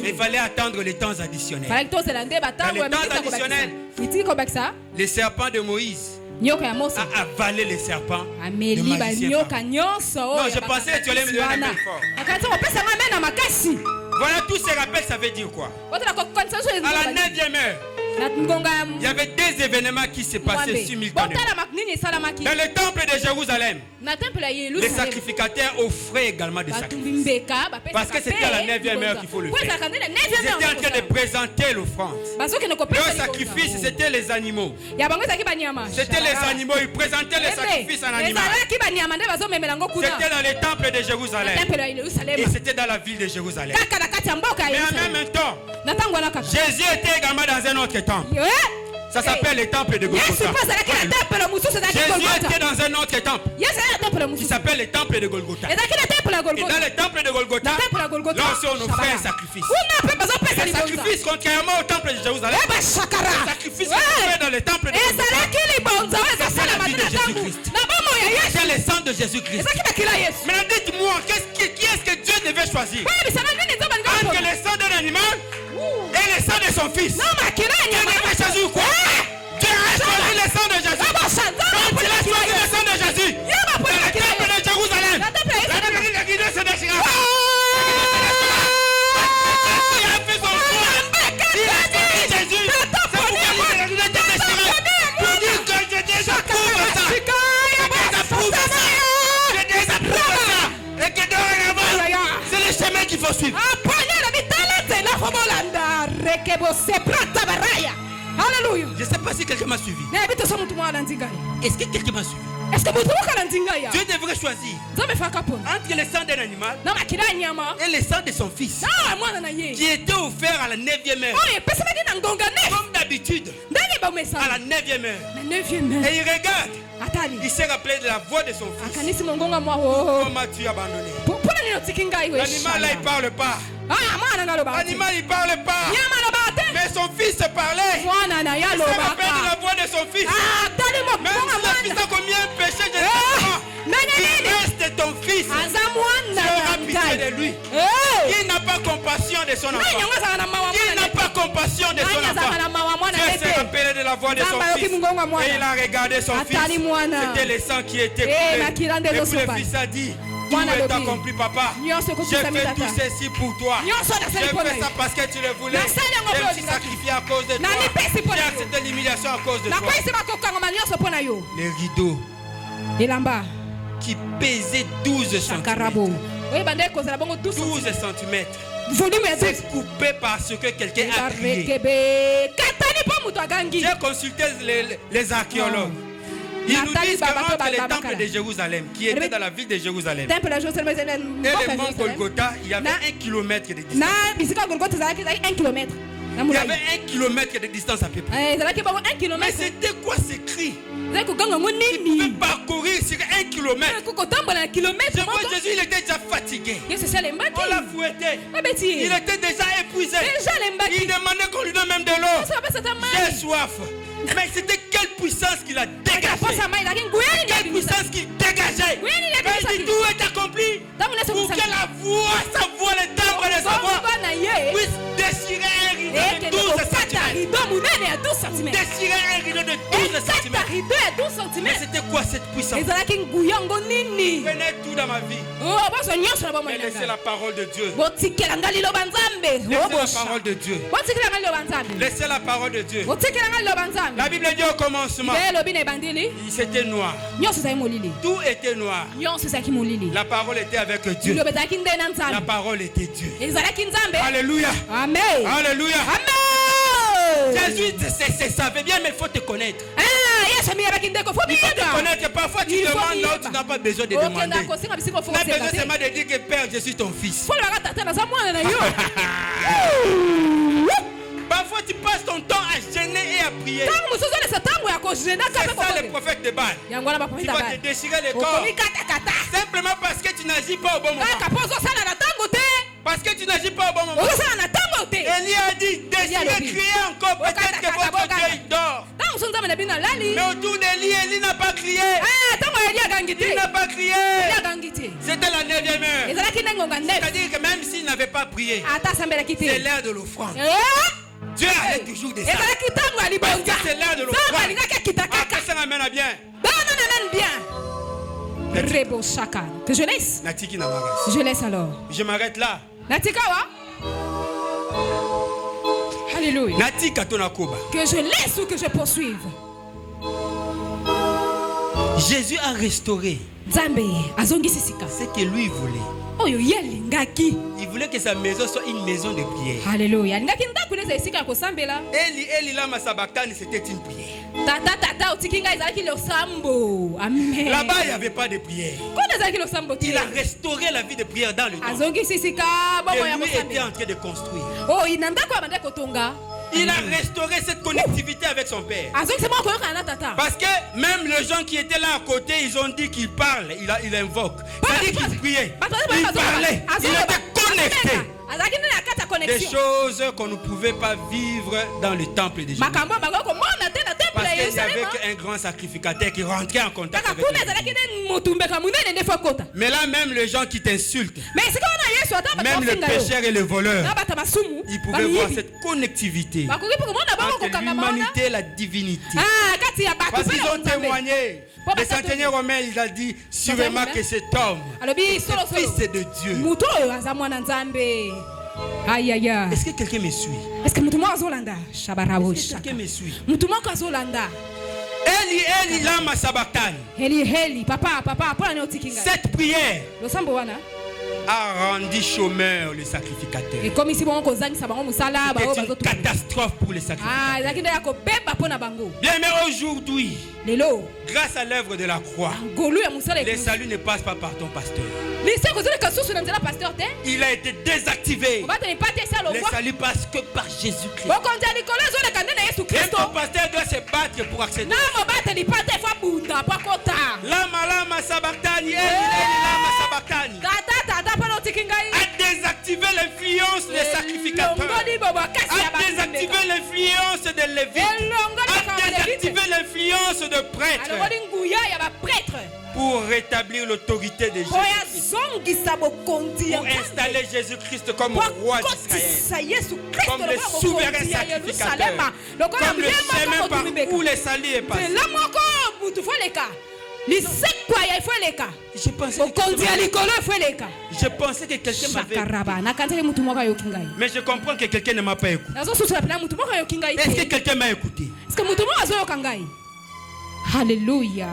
Il fallait attendre les temps additionnels. Dans les temps additionnels, le serpent de Moïse a avalé les serpents. Le magicien. Non, je pensais que tu allais me donner un fort. Voilà, tous ces rappels, ça veut dire quoi? À la 9e heure, il y avait des événements qui se passaient simultanément. Dans le temple de Jérusalem, les sacrificateurs offraient également des sacrifices. Parce que c'était à la 9e heure qu'il faut le faire. Ils étaient en train de présenter l'offrande. Le sacrifice, c'était les animaux. C'était les animaux. Ils présentaient les sacrifices en animal. C'était dans le temple de Jérusalem. Et c'était dans la ville de Jérusalem. Mais en même temps, Jésus était également dans un autre temple. Ça s'appelle le temple de Golgotha. Jésus était dans un autre temple qui s'appelle le temple de Golgotha. Et dans le temple de Golgotha, là aussi on offrait un sacrifice. Le sacrifice, contrairement au temple de Jérusalem, le sacrifice qu'on fait dans le temple de Golgotha, c'est la vie de Jésus-Christ. C'est le sang de Jésus-Christ. Maintenant dites-moi, qui est-ce que Dieu devait choisir? Entre le sang d'un animal et le sang de son fils. Dieu devait choisir quoi? Dieu a choisi le sang de Jésus. Quand il a choisi le sang de Jésus, dans le temple de Jérusalem, la guidée se déchira. Il a fait son choix. Il a choisi Jésus. C'est pourquoi la guidée se déchira. Pour dire que je désapprouve ça. Je désapprouve ça. Je désapprouve ça. Et que dorénavant, c'est le chemin qu'il faut suivre. Alléluia. Je ne sais pas si quelqu'un m'a suivi. Est-ce que quelqu'un m'a suivi? Dieu devrait choisir entre le sang d'un animal et le sang de son fils qui était offert à la 9e heure. Comme d'habitude, à la 9e heure. Et il regarde. Il s'est rappelé de la voix de son fils. Comment tu as abandonné? L'animal là il parle pas. L'animal il parle pas. Mais son fils parlait. Il s'est rappelé de la voix de son fils. Même si le fils a commis un péché, je ne sais pas. Il reste ton fils. Tu auras pitié de lui. Il n'a pas compassion de son enfant. Il n'a pas compassion de son enfant. Dieu s'est rappelé de la voix de son fils. Et il a regardé son fils. C'était le sang qui était coulé. Et puis le fils a dit: tout est accompli, papa. J'ai fait tout ceci pour toi. J'ai fait ça parce que tu le voulais. Je me suis sacrifié à cause de toi. J'ai accepté l'humiliation à cause de toi. Les rideaux qui pesaient 12 cm. 12 cm. C'est coupé parce que quelqu'un a crié. J'ai consulté les archéologues. Ils nous disent qu'entre le temple de Jérusalem, qui était dans la ville de Jérusalem, et le mont Golgotha, il y avait 1 kilomètre de distance. Il y avait 1 kilomètre de distance à peu près. Mais c'était quoi ce cri? Il pouvait parcourir sur 1 kilomètre. Je vois Jésus, il était déjà fatigué. On l'a fouetté. Il était déjà épuisé. Il demandait qu'on lui donne même de l'eau. J'ai soif. Mais c'était quelle puissance qu'il a dégagée. Quelle puissance qu'il dégageait. Mais il dit tout est accompli. Pour que la voix, sa voix, le timbre de sa voix puisse déchirer un rideau de 12 cm. Déchirer un rideau de 12 cm. Mais c'était quoi cette puissance? Prenez tout dans ma vie. Mais laissez la parole de Dieu. Laissez la parole de Dieu. Laissez la parole de Dieu. La Bible dit au commencement, c'était noir. Tout était noir. La parole était avec Dieu. La parole était Dieu. Alléluia. Amen. Alléluia. Jésus, c'est ça veut bien, mais il faut te connaître. Il faut te connaître. Parfois tu demandes là où tu n'as pas besoin de demander. Tu n'as besoin seulement de dire que Père, je suis ton fils. Parfois tu passes ton temps à gêner et à prier. C'est ça le prophète de Baal. Il va te déchirer le corps. Simplement parce que tu n'agis pas au bon moment. Parce que tu n'agis pas au bon moment. Élie a dit, déchirez, criez encore. Peut-être que votre Dieu il dort. Mais autour d'Élie, Élie n'a pas crié. Il n'a pas crié. C'était la 9e heure. C'est-à-dire que même s'il n'avait pas prié, c'est l'heure de l'offrande. Dieu allait toujours descendre. Parce que c'est l'heure de l'offrande. Après ça m'amène à bien. Que je laisse. Je laisse alors. Je m'arrête là. Alléluia. Natika tonakoba. Que je laisse ou que je poursuive. Jésus a restauré Nzambe azongisi sika. ce que lui voulait. Oyo yelingaki. Il voulait que sa maison soit une maison de prière. Alléluia. Ngaki ndakuleza esika kosambela. Eli lama sabakani, c'était une prière. Tata otikinga ezalaki le sambo. Amen. Là-bas, il n'y avait pas de prière. Kona ezalaki le sambo. Il a restauré la vie de prière dans le temps. Azongisi sika bomo ya Et lui kosambela. était en train de construire. Oh, inandako abanda kotonga. Il a restauré cette connectivité avec son père. Azongisi mo koyoka na tata. Parce que même les gens qui étaient là à côté, ils ont dit qu'il parle, il invoque. C'est-à-dire qu'il priait, il parlait, il était connecté. Des choses qu'on ne pouvait pas vivre dans le temple de Jésus. Parce qu'il n'y avait qu'un grand sacrificateur qui rentrait en contact avec lui. Mais là, même les gens qui t'insultent, même le pécheur et le voleur, ils pouvaient voir cette connectivité entre l'humanité et la divinité. Parce qu'ils ont témoigné. Le centenier romain, il a dit sûrement que cet homme est fils de Dieu. Aïe aïe aïe. Est-ce que quelqu'un me suit? Est-ce que mutumo azolanda? Shabarabo. Est-ce que quelqu'un me suit? Mutumo azolanda. Eli lama sabakani. Heli papa pona ne otikinga. Cette prière Lo sambo wana a rendu chômeur le sacrificateur. et comme ici bon kozangisa bango musala ba C'est une catastrophe pour les sacrificateurs. zakinde yako beba pona bango. Bien, mais aujourd'hui, Lelo grâce à l'œuvre de la croix, golu ya musala le salut ne passe pas par ton pasteur. lise kozole kasusu na nzela pasteur te. Il a été désactivé. Obata ni pate sa lo Le kwa. salut passe que par Jésus-Christ. Bokonza likolo zo le kandena Yesu Et Kristo. ton pasteur doit se battre pour accéder. Na mo bata ni pate fa bunda pa kota. Lama sabakani, Eli lama sabakani. Tata pona otikinga yi. A désactivé l'influence des sacrificateurs. Longoli bobo kasi ya A désactivé l'influence des lévites. A désactivé l'influence de prêtres. Alongoli nguya ya ba prêtre. Pour rétablir l'autorité de Jésus. Pour installer Jésus-Christ comme roi d'Israël. Comme le souverain sacrificateur. Comme le chemin par où le salut est passé. Je pensais que quelqu'un m'avait écouté. Mais je comprends que quelqu'un ne m'a pas écouté. Est-ce que quelqu'un m'a écouté? Alléluia.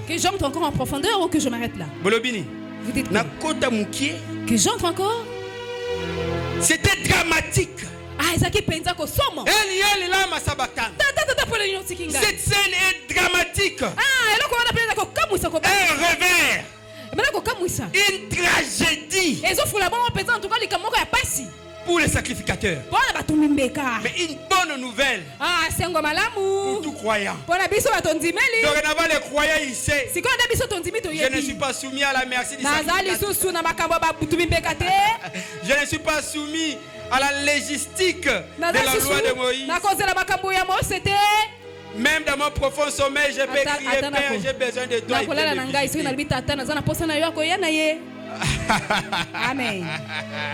Que j'entre encore en profondeur ou que je m'arrête là? Vous dites que j'entre encore? C'était dramatique. Cette scène est dramatique. Un revers. Une tragédie pour les sacrificateurs. Mais une bonne nouvelle pour tout croyant. Dorénavant, les croyants, ils savent. Je ne suis pas soumis à la merci du sacrificateur. Je ne suis pas soumis à la légistique de la loi de Moïse. Même dans mon profond sommeil, je peux crier, Père, j'ai besoin de toi. Amen.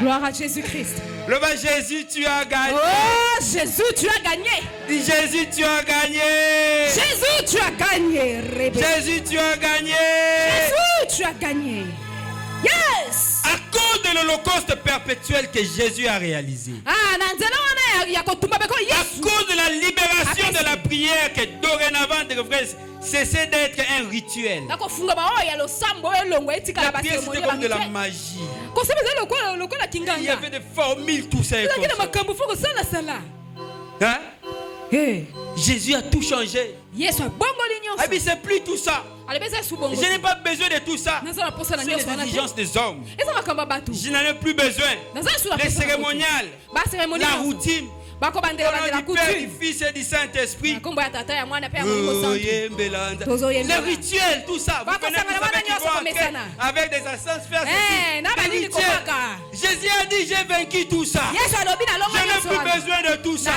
Gloire à Jésus-Christ. Le Jésus, tu as gagné. Oh, Jésus, tu as gagné. Dis Jésus, tu as gagné. Jésus, tu as gagné. Jésus, tu as gagné. Jésus, tu as gagné. Yes. À cause de l'holocauste perpétuel que Jésus a réalisé. À cause de la libération de la prière que dorénavant devrait cesser d'être un rituel. La prière, c'était comme de la magie. Il y avait des formules, tout ça. Hein? Jésus a tout changé. C'est plus tout ça. Je n'ai pas besoin de tout ça. C'est les exigences des hommes. Je n'en ai plus besoin. Les cérémoniales, la routine. Du Père, du Fils et du Saint-Esprit. Le rituel, tout ça. Vous connaissez qui vont entrer avec des essences faire ceci. Jésus a dit, j'ai vaincu tout ça. Je n'ai plus besoin de tout ça.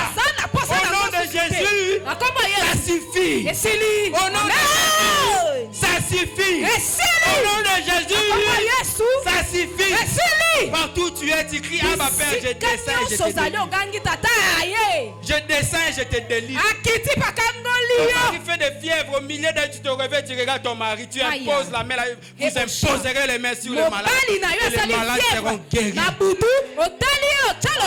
Au nom de Jésus, ça suffit. Au nom de Jésus, ça suffit. Au nom de Jésus, ça suffit. Partout où tu es, tu cries à ma Père, je descends et je te délivre. Je descends et je te délivre. Ton mari fait des fièvres, au milieu de tu te réveilles, tu regardes ton mari, tu imposes la main, vous imposerez les mains sur le malade. Et les malades seront guéris. On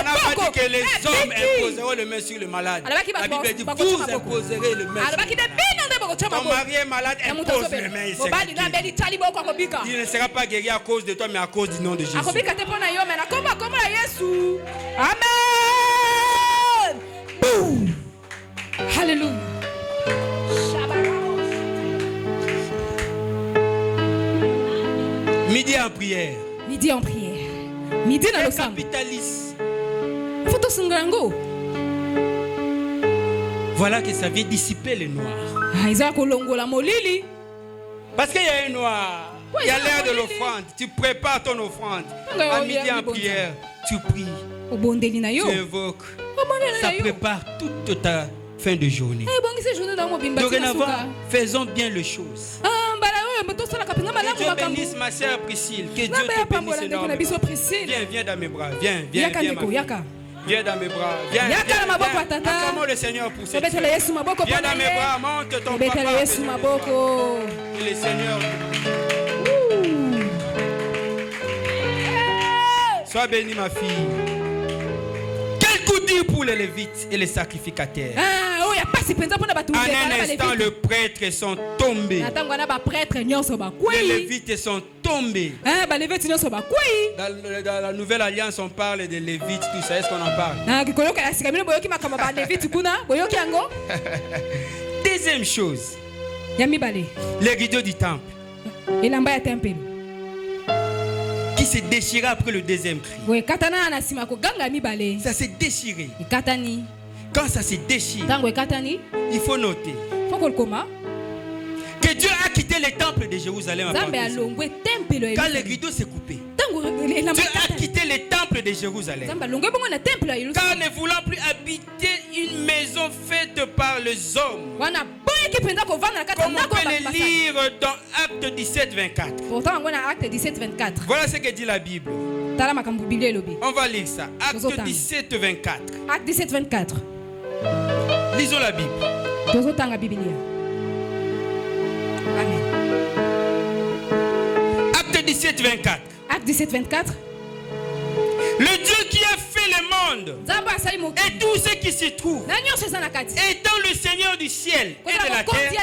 n'a pas dit que les hommes imposeront les mains sur le malade. La Bible dit vous imposerez les mains sur le malade. Ton mari est malade, impose les mains. Il ne sera pas guéri à cause de toi, mais à cause du nom de Jésus. Amen. Boum. Alléluia. Midi en prière. Midi en prière. Midi dans le capitaliste. Photo Sungango. Voilà que ça vient dissiper les noirs. Parce qu'il y a un noir. Il y a l'heure de l'offrande. Tu prépares ton offrande. À midi en prière, tu pries. Tu évoques. Ça prépare toute ta fin de journée. Dorénavant, faisons bien les choses. Que Dieu bénisse ma sœur Priscille. Que Dieu te bénisse énormément. Viens dans mes bras. Viens dans mes bras. Viens. Acclamons le Seigneur pour cette fête. Viens dans mes bras. Monte ton papa. Que le Seigneur. Sois béni, ma fille. Quel coup de dire pour les Lévites et les sacrificateurs. En un instant, les prêtres sont tombés. Les Lévites sont tombés. Dans la nouvelle alliance, on parle des Lévites, tout ça. Est-ce qu'on en parle? Deuxième chose, les rideaux du temple qui s'est déchiré après le deuxième cri. Ça s'est déchiré. Quand ça s'est déchiré, il faut noter que Dieu a quitté le temple de Jérusalem. Quand le rideau s'est coupé, Dieu a quitté le temple de Jérusalem. Car ne voulant plus habiter une maison faite par les hommes. Comme on peut le lire dans Acte 17, 24. Voilà ce que dit la Bible. On va lire ça. Acte 17, 24. Acte 17, 24. Lisons la Bible. Amen. Acte 17, 24. Acte 17, 24. Le Dieu qui a fait le monde et tout ce qui s'y trouve, étant le Seigneur du ciel et de la terre,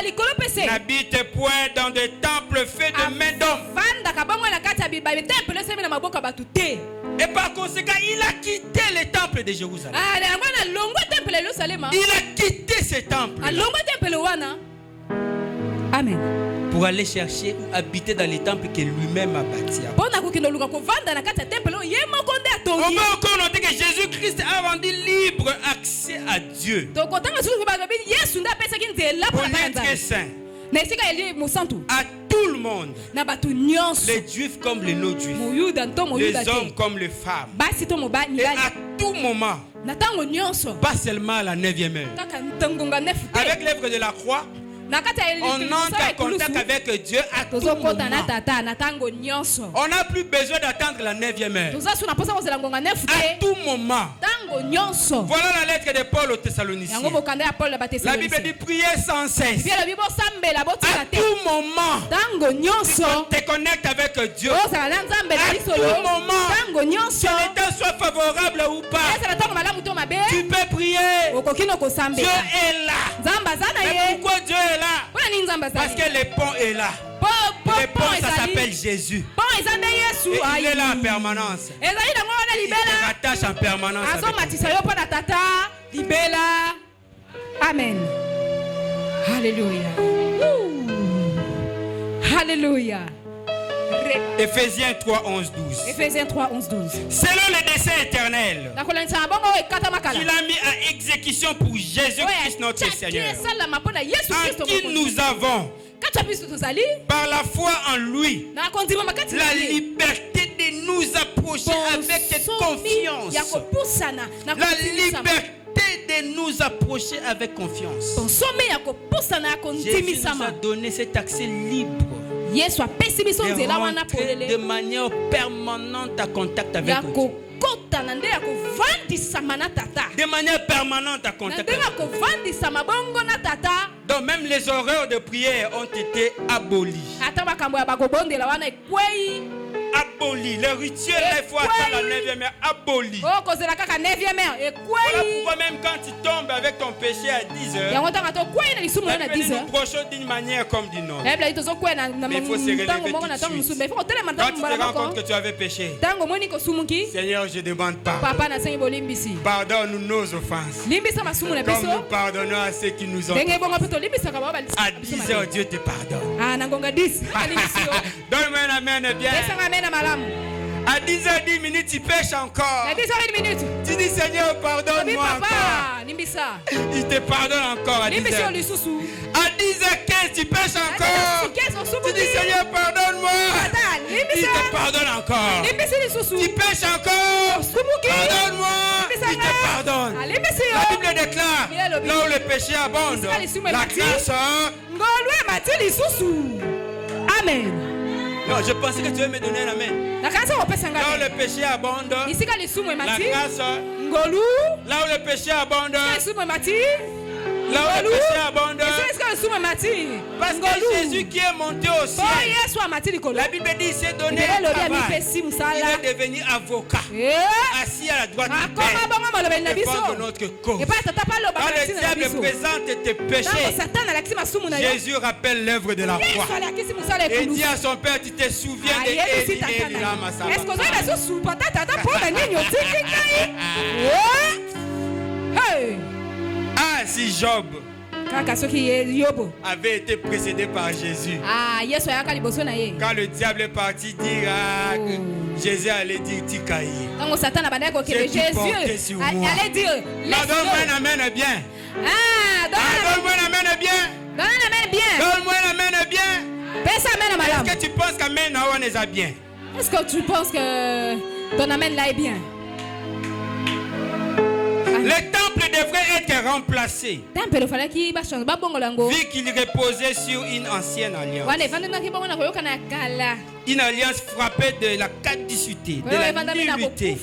n'habite point dans des temples faits de mains d'hommes. Et par conséquent, il a quitté les temples de Jérusalem. Il a quitté ces temples. Amen. Pour aller chercher ou habiter dans les temples que lui-même a bâtis. On va encore noter que Jésus-Christ a rendu libre accès à Dieu. Pour l'être saint. À tout le monde. Les juifs comme les non-juifs. Les hommes comme les femmes. Et à tout moment. Pas seulement à la 9e heure. Avec l'œuvre de la croix, on entre en contact avec Dieu à tout moment. On n'a plus besoin d'attendre la 9e heure. À tout moment. Voilà la lettre de Paul aux Thessaloniciens. La Bible dit prier sans cesse. À tout moment, on te connecte avec Dieu. À tout moment, que l'état soit favorable ou pas, tu peux prier. Dieu est là. Mais pourquoi Dieu est là? Parce que le pont est là. Le pont, ça s'appelle Jésus. Et il est là en permanence. Il te rattache en permanence avec lui. Amen. Alléluia. Alléluia. Éphésiens 3, 11, 12. Éphésiens 3, 11, 12. Selon le dessein éternel qu'il a mis à exécution pour Jésus-Christ notre Seigneur, en qui nous avons, par la foi en lui, la liberté de nous approcher avec confiance. La liberté de nous approcher avec confiance. Jésus nous a donné cet accès libre. de manière permanente à contact avec Dieu. De manière permanente à contact avec Dieu. Donc même les horaires de prière ont été abolis. Aboli. Le rituel, il faut attendre la 9e heure. Aboli. Voilà pourquoi même quand tu tombes avec ton péché à 10 heures, nous prochons d'une manière comme d'une autre. Mais il faut se relever tout de suite. Quand tu te rends compte que tu avais péché, Seigneur, je demande pardon. Pardonne-nous nos offenses. Comme nous pardonnons à ceux qui nous ont offensés. À 10 heures, Dieu te pardonne. Donne-moi un amen bien. À 10h10, tu pêches encore. Tu dis Seigneur, pardonne-moi encore. Il te pardonne encore à 10h. À 10h15, tu pêches encore. Tu dis Seigneur, pardonne-moi. Il te pardonne encore. Tu pêches encore. Pardonne-moi. Il te pardonne. La Bible déclare, là où le péché abonde, la grâce. Amen. Non, je pensais que tu veux me donner un amen. Là où le péché abonde, la grâce. Là où le péché abonde, là où le péché abonde. Parce que Jésus qui est monté au ciel, la Bible dit qu'il s'est donné un travail. Il est devenu avocat, assis à la droite du Père, défendre notre cause. Quand le diable présente tes péchés, Jésus rappelle l'œuvre de la croix et dit à son Père, tu te souviens de Élie et Lama Sababa. Ah, si Job avait été précédé par Jésus, quand le diable est parti dire que Jésus allait dire Tikaï, Jésus porté sur moi. Donne-moi un amen bien. Donne-moi un amen bien. Donne-moi un amen bien. Est-ce que tu penses qu'amen est bien? Est-ce que tu penses que ton amen là est bien? Le temple devrait être remplacé. Vu qu'il reposait sur une ancienne alliance. Une alliance frappée de la caducité, de la nullité,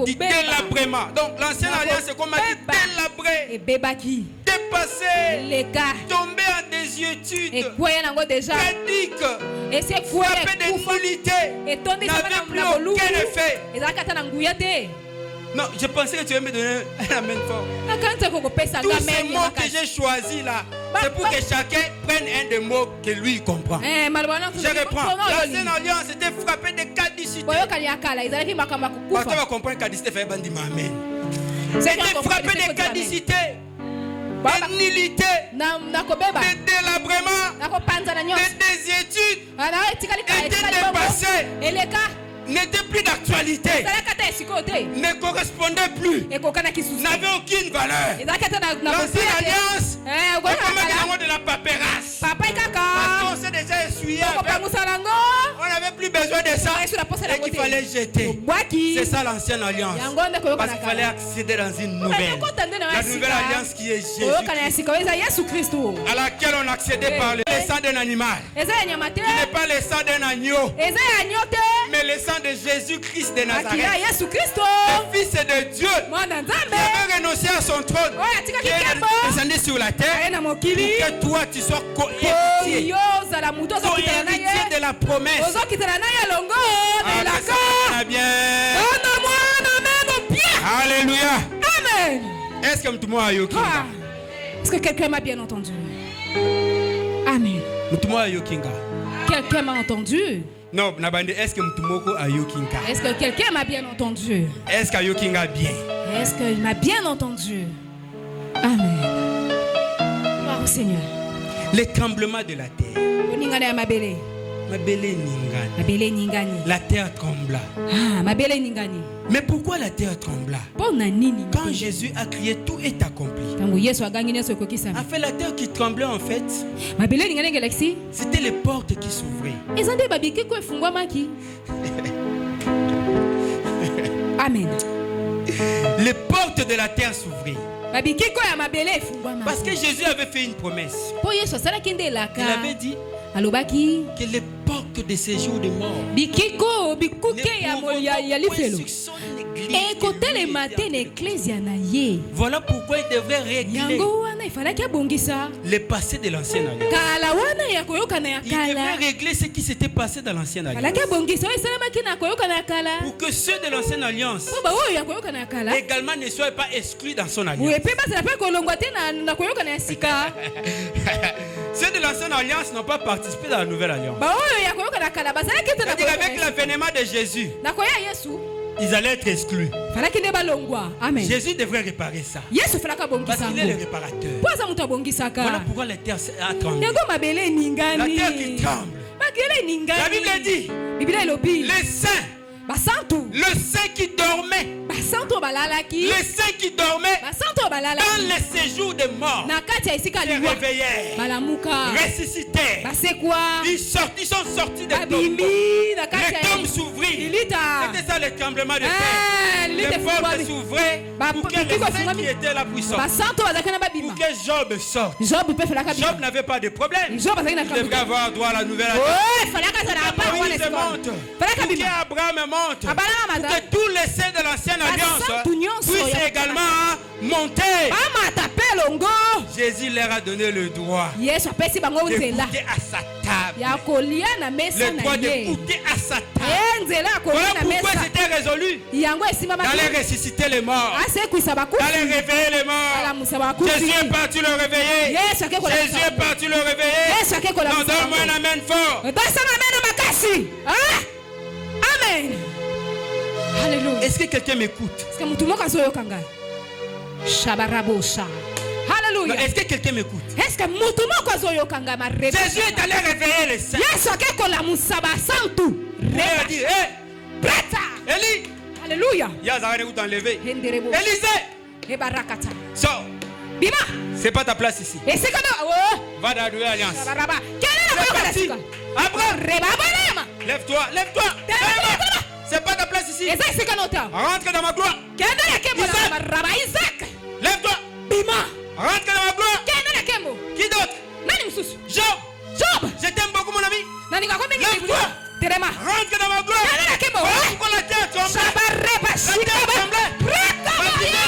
du délabrement. Donc l'ancienne alliance, c'est comme on dit, délabré, dépassé, tombé en désuétude, caduque, frappé de nullité, n'avait plus aucun effet. Non, je pensais que tu allais me donner un amen fort. Tous ces mots que j'ai choisis là, c'est pour que chacun prenne un des mots que lui comprend. Je reprends. L'ancienne alliance était frappée de caducité. Quand tu vas comprendre caducité, il faut dire amen. C'était frappé de caducité, de nullité, de délabrement, de désuétude, était dépassé, n'était plus d'actualité, ne correspondait plus, n'avait aucune valeur. L'ancienne alliance, on de la paperasse. Parce qu'on s'est déjà essuyé avec. On n'avait plus besoin de ça et qu'il fallait jeter. C'est ça l'ancienne alliance. Parce qu'il fallait accéder dans une nouvelle. La nouvelle alliance qui est Jésus-Christ, à laquelle on accédait par le sang d'un animal. Qui n'est pas le sang d'un agneau, mais le sang de Jésus-Christ de Nazareth, le Fils de Dieu, qui avait renoncé à son trône, qui est descendu sur la terre, pour que toi tu sois co-héritier de la promesse. Alléluia. Amen. Est-ce que tout le monde a yokinga? Est-ce que quelqu'un m'a bien entendu? Amen. Quelqu'un m'a entendu? Non, est-ce que Est-ce que quelqu'un m'a bien entendu? Est-ce que yokinga bien? Est-ce qu'il m'a bien entendu? Amen. Gloire au Seigneur. Les tremblements de la terre. La terre trembla. Mais pourquoi la terre trembla? Quand Jésus a crié, tout est accompli. En fait, la terre qui tremblait, en fait, c'était les portes qui s'ouvraient. Amen. Les portes de la terre s'ouvraient. Parce que Jésus avait fait une promesse. Il avait dit, alobaki que l'époque de séjour de mort bikiko bikuke ya lifelo ekotelema te na ecclesia na ye. Voilà pourquoi il devrait régler yango wana ifalaki abongisa le passé de l'ancienne alliance. kala wana ya koyokana ya Il kala devrait régler ce qui s'était passé dans l'ancienne alliance. falaki abongisa oyo esalamaki na koyokana ya kala Pour que ceux de l'ancienne alliance oba oyo ya koyokana ya kala également ne soient pas exclus dans son alliance. oyo pe bazala pe kolongwa te na koyokana ya sika. Ceux de l'ancienne alliance n'ont pas participé dans la nouvelle alliance. ba oyo ya koyokana kala bazalaki te na C'est-à-dire avec l'avènement de Jésus, na koya yesu ils allaient être exclus. falaki nde balongwa. Amen. Jésus devrait réparer ça. yesu falaka Parce abongisa qu'il est le yango réparateur. po aza moto abongisaka. Voilà pourquoi la terre a tremblé. yango mabele La eningani terre qui tremble. makele eningani. La Bible dit, biblia elobi les saints, basantu le saint qui dormait, basantu balalaki les saints qui dormaient basantu dans balalaki les séjours des morts, na kati ya esika se liwa réveillèrent, balamuka ressuscitèrent. basekwa Ils sont sortis des tombes. babimi na kati Les ya tombes s'ouvrirent. lilita. C'était ça le tremblement de terre. lilita Les portes efungwami. s'ouvraient pour que les saints qui étaient là puissent sortir. basantu bazalaki na babima Pour que Job sorte. job mpe falaka Job bima n'avait pas de problème. job azalaki na Il devrait kabuka avoir droit à la nouvelle alliance. oye falaka azala na pa wana Moïse esika monte. falaka Pour que bima Abraham monte. abalama Pour maza que tous les saints de l'ancienne alliance basantu nyonso puissent ya également monter. bamata pe elongo. Jésus leur a donné le droit yesu apesi bango de nzela goûter à sa table. ya kolia na mesa Le na droit de ye goûter à sa table. ye nzela ya kolia Voilà na pourquoi mesa c'était résolu yango esimamaki d'aller ressusciter les morts, asekwisa d'aller bakufi réveiller les morts. alamusa bakufi Jésus est parti le réveiller. yesu ake Jésus est parti le réveiller. yesu ake Non, donne-moi un amen fort. tosana meno makasi. Amen. Alléluia. Est-ce que quelqu'un m'écoute? Est-ce que mutu moko azoyoka ngai? Shabarabosha. Non, Alléluia. est-ce que quelqu'un m'écoute? Est-ce que mutu moko azoyoka ngai marebe? Jésus est allé réveiller les saints. yesu ake kolamusa basantu. Il a dit, hé, Preta. Élie, Alléluia. il y a Zaré où t'enlever. Henderebo. Élisée, Ebarakata. sors. Bima. C'est pas ta place ici. Esika no. Oh. Va dans la nouvelle alliance. Shabaraba. Kele na C'est koyoka na parti. sika. Abraham, Reba balema. lève-toi, lève-toi. Lève-toi. C'est pas ta place ici. Eza esika no ta. Rentre dans ma gloire. Kende na kembo Isaac. na baraba Isaac. Lève-toi. Bima. Rentre dans ma gloire. Kende na kembo. Qui d'autre? Nani msusu? Job. Job. Je t'aime beaucoup, mon ami. Nani ngako mingi Lève-toi. Biblia. Terema. Rentre dans ma gloire. Kende na kembo. Voilà pourquoi la terre tremble. Shabareba shikaba. Preta moya.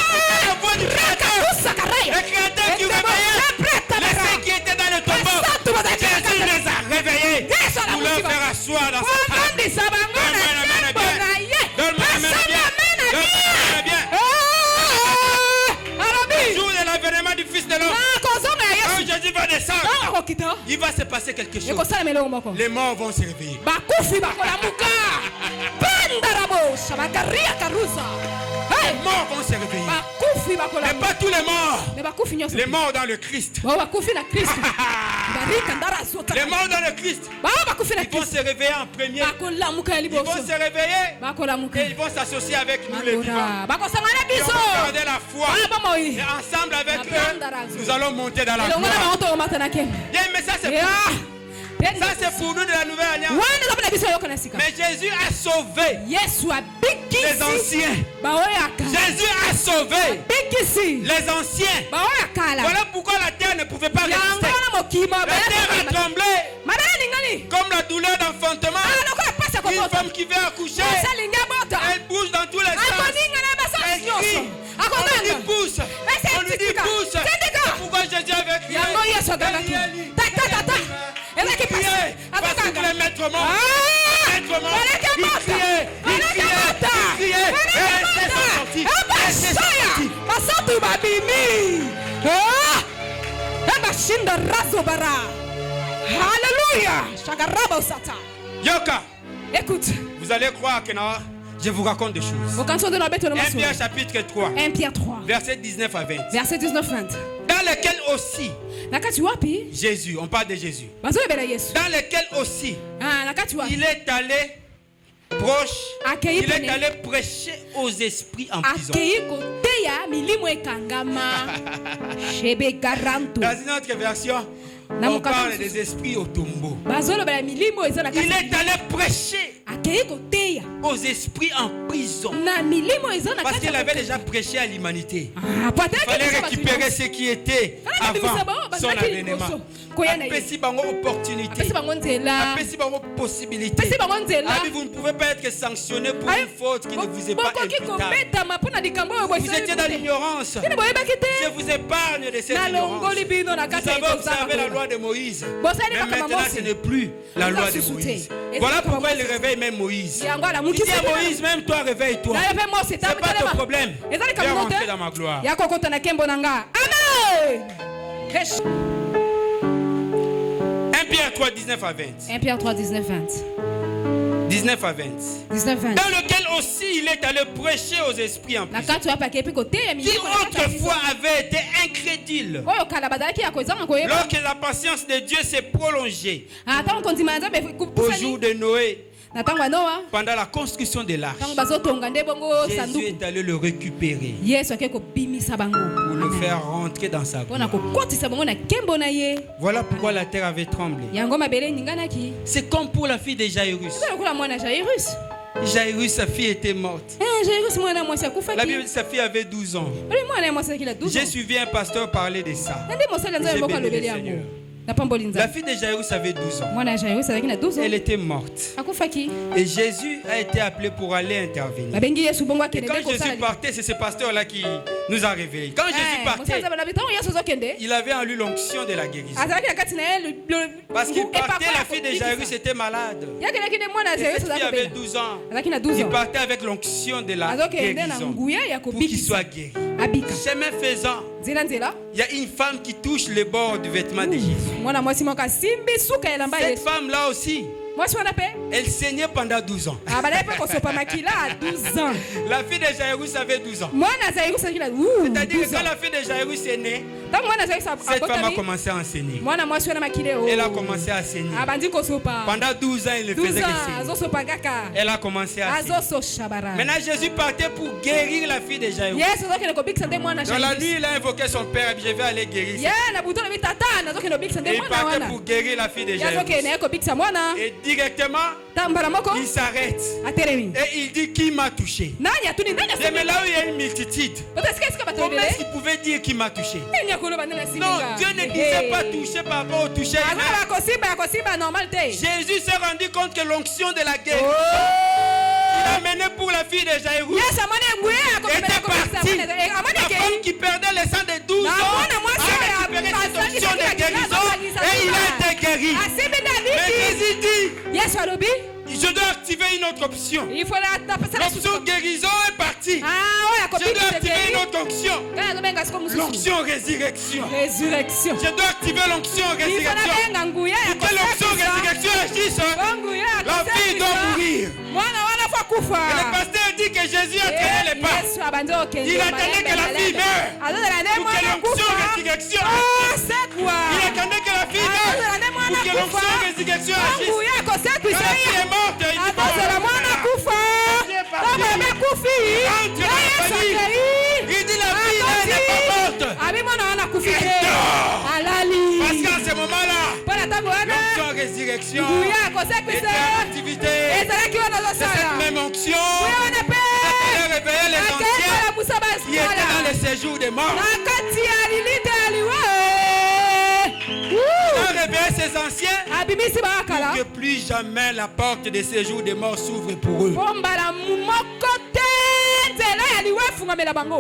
La voix du Créateur. Usakaraya. Le Créateur qui réveillait les saints qui étaient dans le tombeau. Jésus les a réveillés pour leur faire asseoir dans sa table. Omandisa bango na tembo na ye. Donne-moi la main bien. Donne-moi la bien. Le jour de l'avènement du Fils de l'homme, quand Jésus va descendre, il va se passer quelque chose. Les morts vont se réveiller. bakufi bakolamuka pandarabosha bakaria karuza. Les morts vont se réveiller. bakufi Mais bakolamuka pas tous les morts. me bakufi nyonso Les morts dans le Christ. bao bakufi na kristo barika ndarazota Les morts dans le Christ. bao bakufi na Ils vont kristo se réveiller en premier. bakolamuka ya Ils vont liboso se réveiller bakolamuka et ils vont s'associer avec nous les vivants. bakosangana Ils biso vont garder la foi. bomoi Et ensemble avec eux, nous allons monter dans la elongo na gloire. baoto omata na kembe Bien, mais ça c'est pour nous de la nouvelle alliance. wana eza mpona biso yoka na sika Mais Jésus a sauvé yesu les abikisi anciens. baoyaka Jésus a sauvé abikisi les anciens. baoyakala Voilà pourquoi la terre ne pouvait pas yango résister. wana mokima La terre a tremblé mabele ningani comme la douleur d'enfantement. lokola pasi ya Une kobota femme qui vient accoucher, asalingi abota elle bouge dans tous les sens. akoningana basasi Elle nyonso crie. On lui dit akoganga pousse. On lui dit pousse. C'est pourquoi Jésus avait crié. yango yesu agangaki Eli, Eli. tatatata ezaki Il pasi criait parce que akoganga le maître mort. Maître mort. balaki Il abota criait. Il balaki criait. abota Il criait. Et les saints sont sortis. Les saints sont abasaya sortis. basantu babimi ebashinda razo bara haleluya shagaraba usata Yoka, écoute vous allez croire que non, je vous raconte des choses. 1 1 Pierre chapitre 3, 1 Pierre 3 verset 19 à 20. verset 19-20 Dans lequel aussi, nakati wapi Jésus, on parle de Jésus. bazolobela yesu Dans lequel aussi, nakati wapi il est allé proche, Accueilli il est pene. allé prêcher aux esprits en prison. akei koteya milimo ekangama shebe garanto Dans une autre version, on parle des esprits au tombeau. bazolobela milimo eza na Il kati est allé prêcher akei koteya aux esprits en prison. Parce qu'il avait déjà prêché à l'humanité. Il fallait récupérer ce qui était avant son avènement. Apesi bango opportunité. Apesi bango possibilité. Vous ne pouvez pas être sanctionné pour une faute qui ne vous est pas imputable. Vous étiez dans l'ignorance. Je vous épargne de cette ignorance. Vous avez observé la loi de Moïse. Mais maintenant, ce n'est plus la loi de Moïse. Voilà pourquoi il réveille même Moïse. Il dit à Moïse, même toi, réveille-toi. Ce n'est pas ton problème. Viens rentrer dans ma gloire. Amen. 1 Pierre 3, 19 à 20. 1 Pierre 3, 19 20. 19 à 20. 19 20. Dans lequel aussi il est allé prêcher aux esprits en prison, qui autrefois avait été incrédule. Lorsque la patience de Dieu s'est prolongée au jour de Noé, pendant la construction de l'arche, Jésus est allé le récupérer pour le faire rentrer dans sa gloire. Voilà pourquoi la terre avait tremblé. C'est comme pour la fille de Jairus. Jairus, sa fille était morte. La Bible dit sa fille avait 12 ans. J'ai suivi un pasteur parler de ça. J'ai béni le Seigneur. La fille de Jairus avait 12 ans. Elle était morte. Et Jésus a été appelé pour aller intervenir. Et quand Jésus partait, c'est ce pasteur-là qui nous a révélé. Quand Jésus partait, il avait en lui l'onction de la guérison. Parce qu'il partait, la fille de Jairus était malade. Et cette fille avait 12 ans. Il partait avec l'onction de la guérison pour qu'il soit guéri. Chemin faisant, il y a une femme qui touche les bords du vêtement de Jésus. Cette femme-là aussi, elle saignait pendant 12 ans. La fille de Jairus avait 12 ans. C'est-à-dire que quand la fille de Jairus est née, cette femme a commencé à enseigner. Elle a commencé à enseigner. Pendant 12 ans, elle ne faisait que saigner. Elle a commencé à enseigner. Maintenant, Jésus partait pour guérir la fille de Jairus. Dans la nuit, il a invoqué son père. Je vais aller guérir. Et il partait pour guérir la fille de Jairus. Et directement, il s'arrête. Et il dit qui m'a touché. Mais là où il y a une multitude, comment est-ce qu'il pouvait dire qui m'a touché? Non, Dieu ne disait pas toucher par rapport au toucher. Jésus s'est rendu compte que l'onction de la guérison qu'il a mené pour la fille de Jairus était partie. La femme qui perdait le sang de 12 ans a récupéré cette onction de guérison et il a été guéri. Mais Jésus dit, je dois activer une autre option. L'option guérison est partie. Je dois activer une autre onction. L'onction résurrection. Je dois activer l'onction résurrection. Pour que l'onction résurrection agisse, la fille doit mourir. Et le pasteur dit que Jésus a traîné les pas. Il attendait que la fille meure pour que l'onction résurrection agisse. Il attendait que la fille meure pour que l'onction résurrection agisse. Quand la fille est morte, il dit bon, il dit la fille n'est pas morte. Elle dort. Parce qu'en ce moment-là, l'onction résurrection était en activité. C'est cette même onction qui a réveillé les anciens qui étaient dans le séjour des morts. Il a réveillé ces anciens pour que plus jamais la porte des séjours des morts s'ouvre pour eux.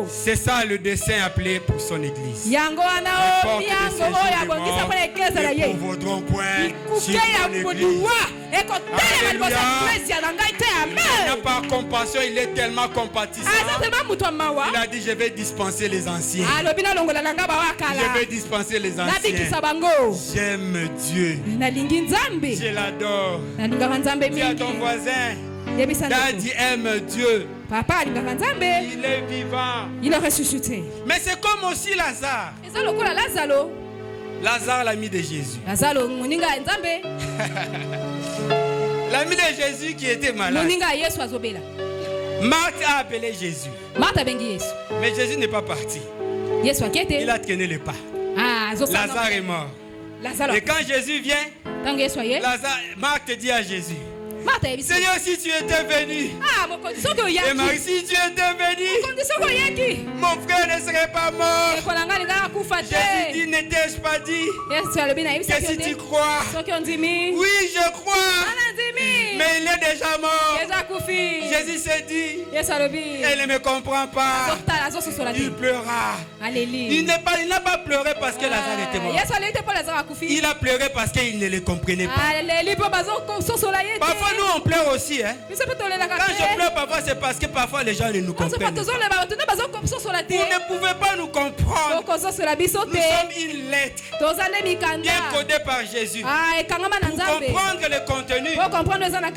C'est ça le dessein appelé pour son église. Les portes des séjours des morts ne pourvoudront point sur son église. Alléluia. Il n'a pas compassion, il est tellement compatissant. Il a dit je vais dispenser les anciens. Je vais dispenser les anciens. J'aime Dieu. Je l'adore. Dis à ton voisin, Daddy aime Dieu. Il est vivant. Il est ressuscité. Mais c'est comme aussi Lazare. Lazare, l'ami de Jésus. L'ami de Jésus qui était malade. Marthe a appelé Jésus. Mais Jésus n'est pas parti. Il a traîné le pas. Lazare est mort. Et quand Jésus vient, Marthe dit à Jésus, Seigneur, si tu étais venu. Et Marie, si tu étais venu, mon frère ne serait pas mort. Jésus dit, n'étais-je pas dit que si tu crois, oui, je crois, mais il est déjà mort. Jésus s'est dit, elle ne me comprend pas. Il pleura. Il n'a pas pleuré parce que Lazare était mort. Il a pleuré parce qu'il ne le comprenait pas. Parfois nous on pleure aussi. Hein? Quand je pleure parfois c'est parce que parfois les gens ne nous comprennent pas. Vous ne pouvez pas nous comprendre. Nous sommes une lettre bien codée par Jésus. Pour comprendre le contenu,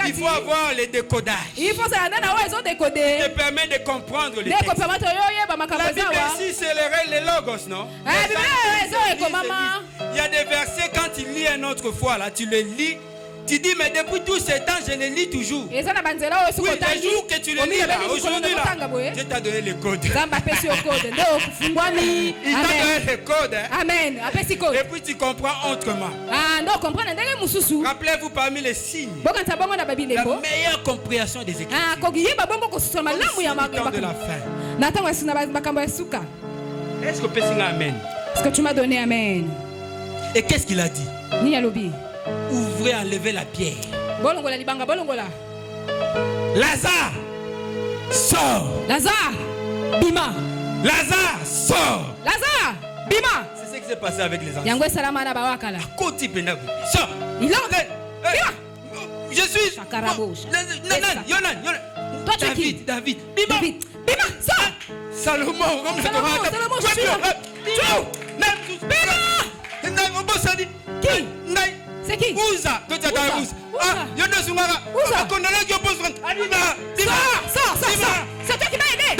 il faut avoir le décodage. Il te permet de comprendre le texte. La Bible ici c'est le logos, non? Il y a des versets quand tu lis une autre fois là, tu le lis. Tu dis, mais depuis tout ce temps, je le lis toujours. Oui, le jour que tu le lis là, aujourd'hui là, Dieu t'a donné le code. Il t'a donné le code. Amen. Et puis tu comprends autrement. Rappelez-vous parmi les signes, la meilleure compréhension des Écritures. De la fin. Est-ce que tu peux dire Amen? Est-ce que tu m'as donné Amen? Et qu'est-ce qu'il a dit? Ouvrez, enlevez la pierre. Lazare, sors. Lazare, bima. Lazare, sors. Lazare, bima. C'est ce qui s'est passé avec les enfants. Sors. Je suis. Toi, tu es qui? David. Bima. Bima, sors. Salomon, Qui? C'est qui? Ouza. Sors. C'est toi qui m'as aidé.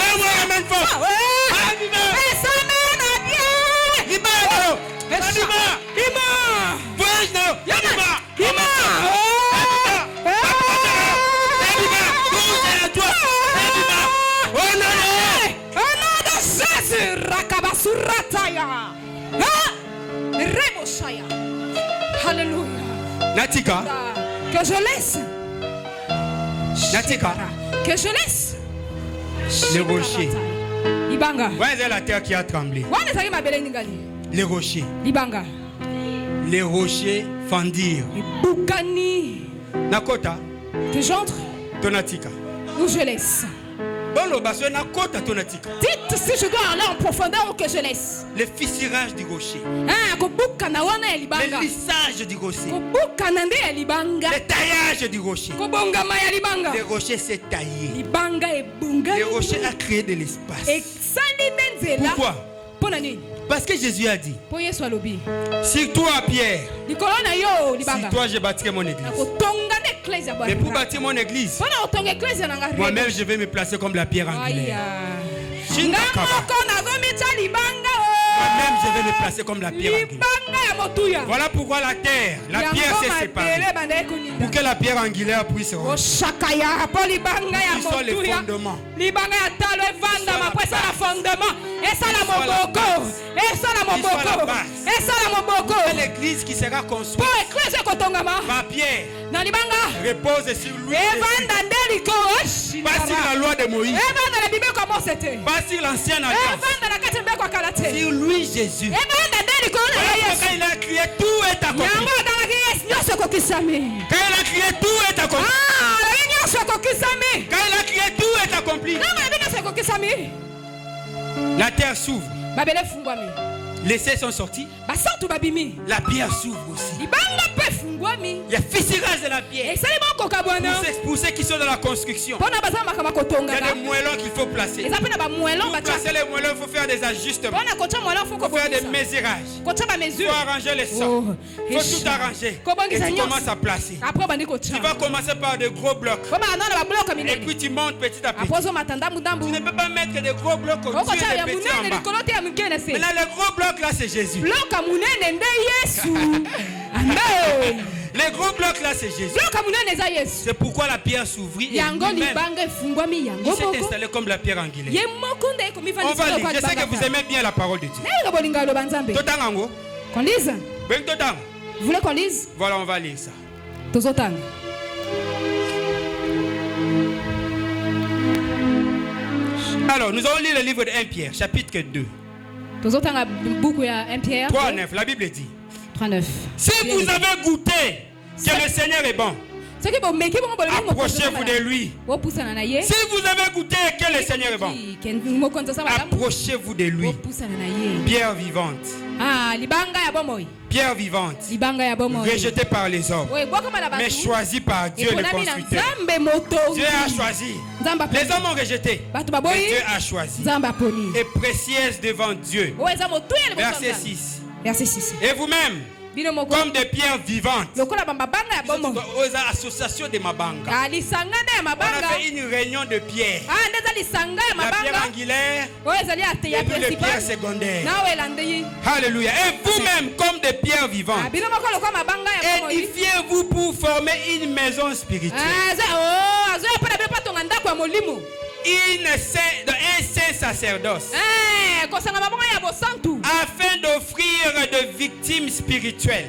Alléluia. Natika. Que je laisse. Natika. Que je laisse. Les rochers. Ibanga. Voyez la terre qui a tremblé. Les rochers. Ibanga. Les rochers fendirent. Bukani. Nakota. Que j'entre. Tonatika. Ou je laisse. Dites si je dois aller en profondeur ou que je laisse. Le fissurage du rocher. Le lissage du rocher. Le taillage du rocher. Le rocher s'est taillé. Le rocher a créé de l'espace. Pourquoi? Parce que Jésus a dit, sur toi Pierre, sur toi je bâtirai mon église. Mais pour bâtir mon église, moi-même je vais me placer comme la pierre angulaire. Moi-même je vais me placer comme la pierre angulaire. Voilà pourquoi la terre, la pierre s'est séparée. Pour que la pierre angulaire puisse rentrer. Ils sont les fondements. Et l'église qui sera construite par pierre repose sur lui. Pas sur la loi de Moïse. Pas sur l'ancienne alliance. Sur lui Jésus. Quand il a crié, tout est accompli. Quand il a crié, tout est accompli. Quand il a crié, tout est accompli. La terre s'ouvre. Les cieux sont sortis. La pierre s'ouvre aussi. Il y a fissurage de la pierre. Pour ceux qui sont dans la construction, il y a des moellons qu'il faut placer. Pour placer les moellons, il faut faire des ajustements. Il faut faire des mesurages. Il faut arranger les sorts. Il faut tout arranger. Et tu commences à placer. Tu vas commencer par des gros blocs. Et puis tu montes petit à petit. Tu ne peux pas mettre des gros blocs au-dessus et des petits en bas. Maintenant, les gros blocs là, c'est Jésus. Les gros blocs là, c'est Jésus. C'est pourquoi la pierre s'ouvrit et il s'est installé comme la pierre angulaire. On va lire. Je sais que vous aimez bien la parole de Dieu. Qu'on lise? Vous voulez qu'on lise? Voilà, on va lire ça. Alors, nous allons lire le livre de 1 Pierre, chapitre 2. 3:9, la Bible dit. 3:9. Si vous avez goûté que le Seigneur est bon, approchez-vous de lui. Si vous avez goûté que le Seigneur est bon, approchez-vous de lui. Pierre vivante. Pierre vivante, rejetée par les hommes, mais choisie par Dieu le constructeur. Dieu a choisi. Les hommes ont rejeté, mais Dieu a choisi. Et précieuse devant Dieu. Verset 6. Et vous-même, comme des pierres vivantes, aux associations de Mabanga, on a fait une réunion de pierres. La pierre angulaire et les pierres secondaires. Alléluia. Et vous-même, comme des pierres vivantes, édifiez-vous pour former une maison spirituelle. Un saint sacerdoce, afin d'offrir de victimes spirituelles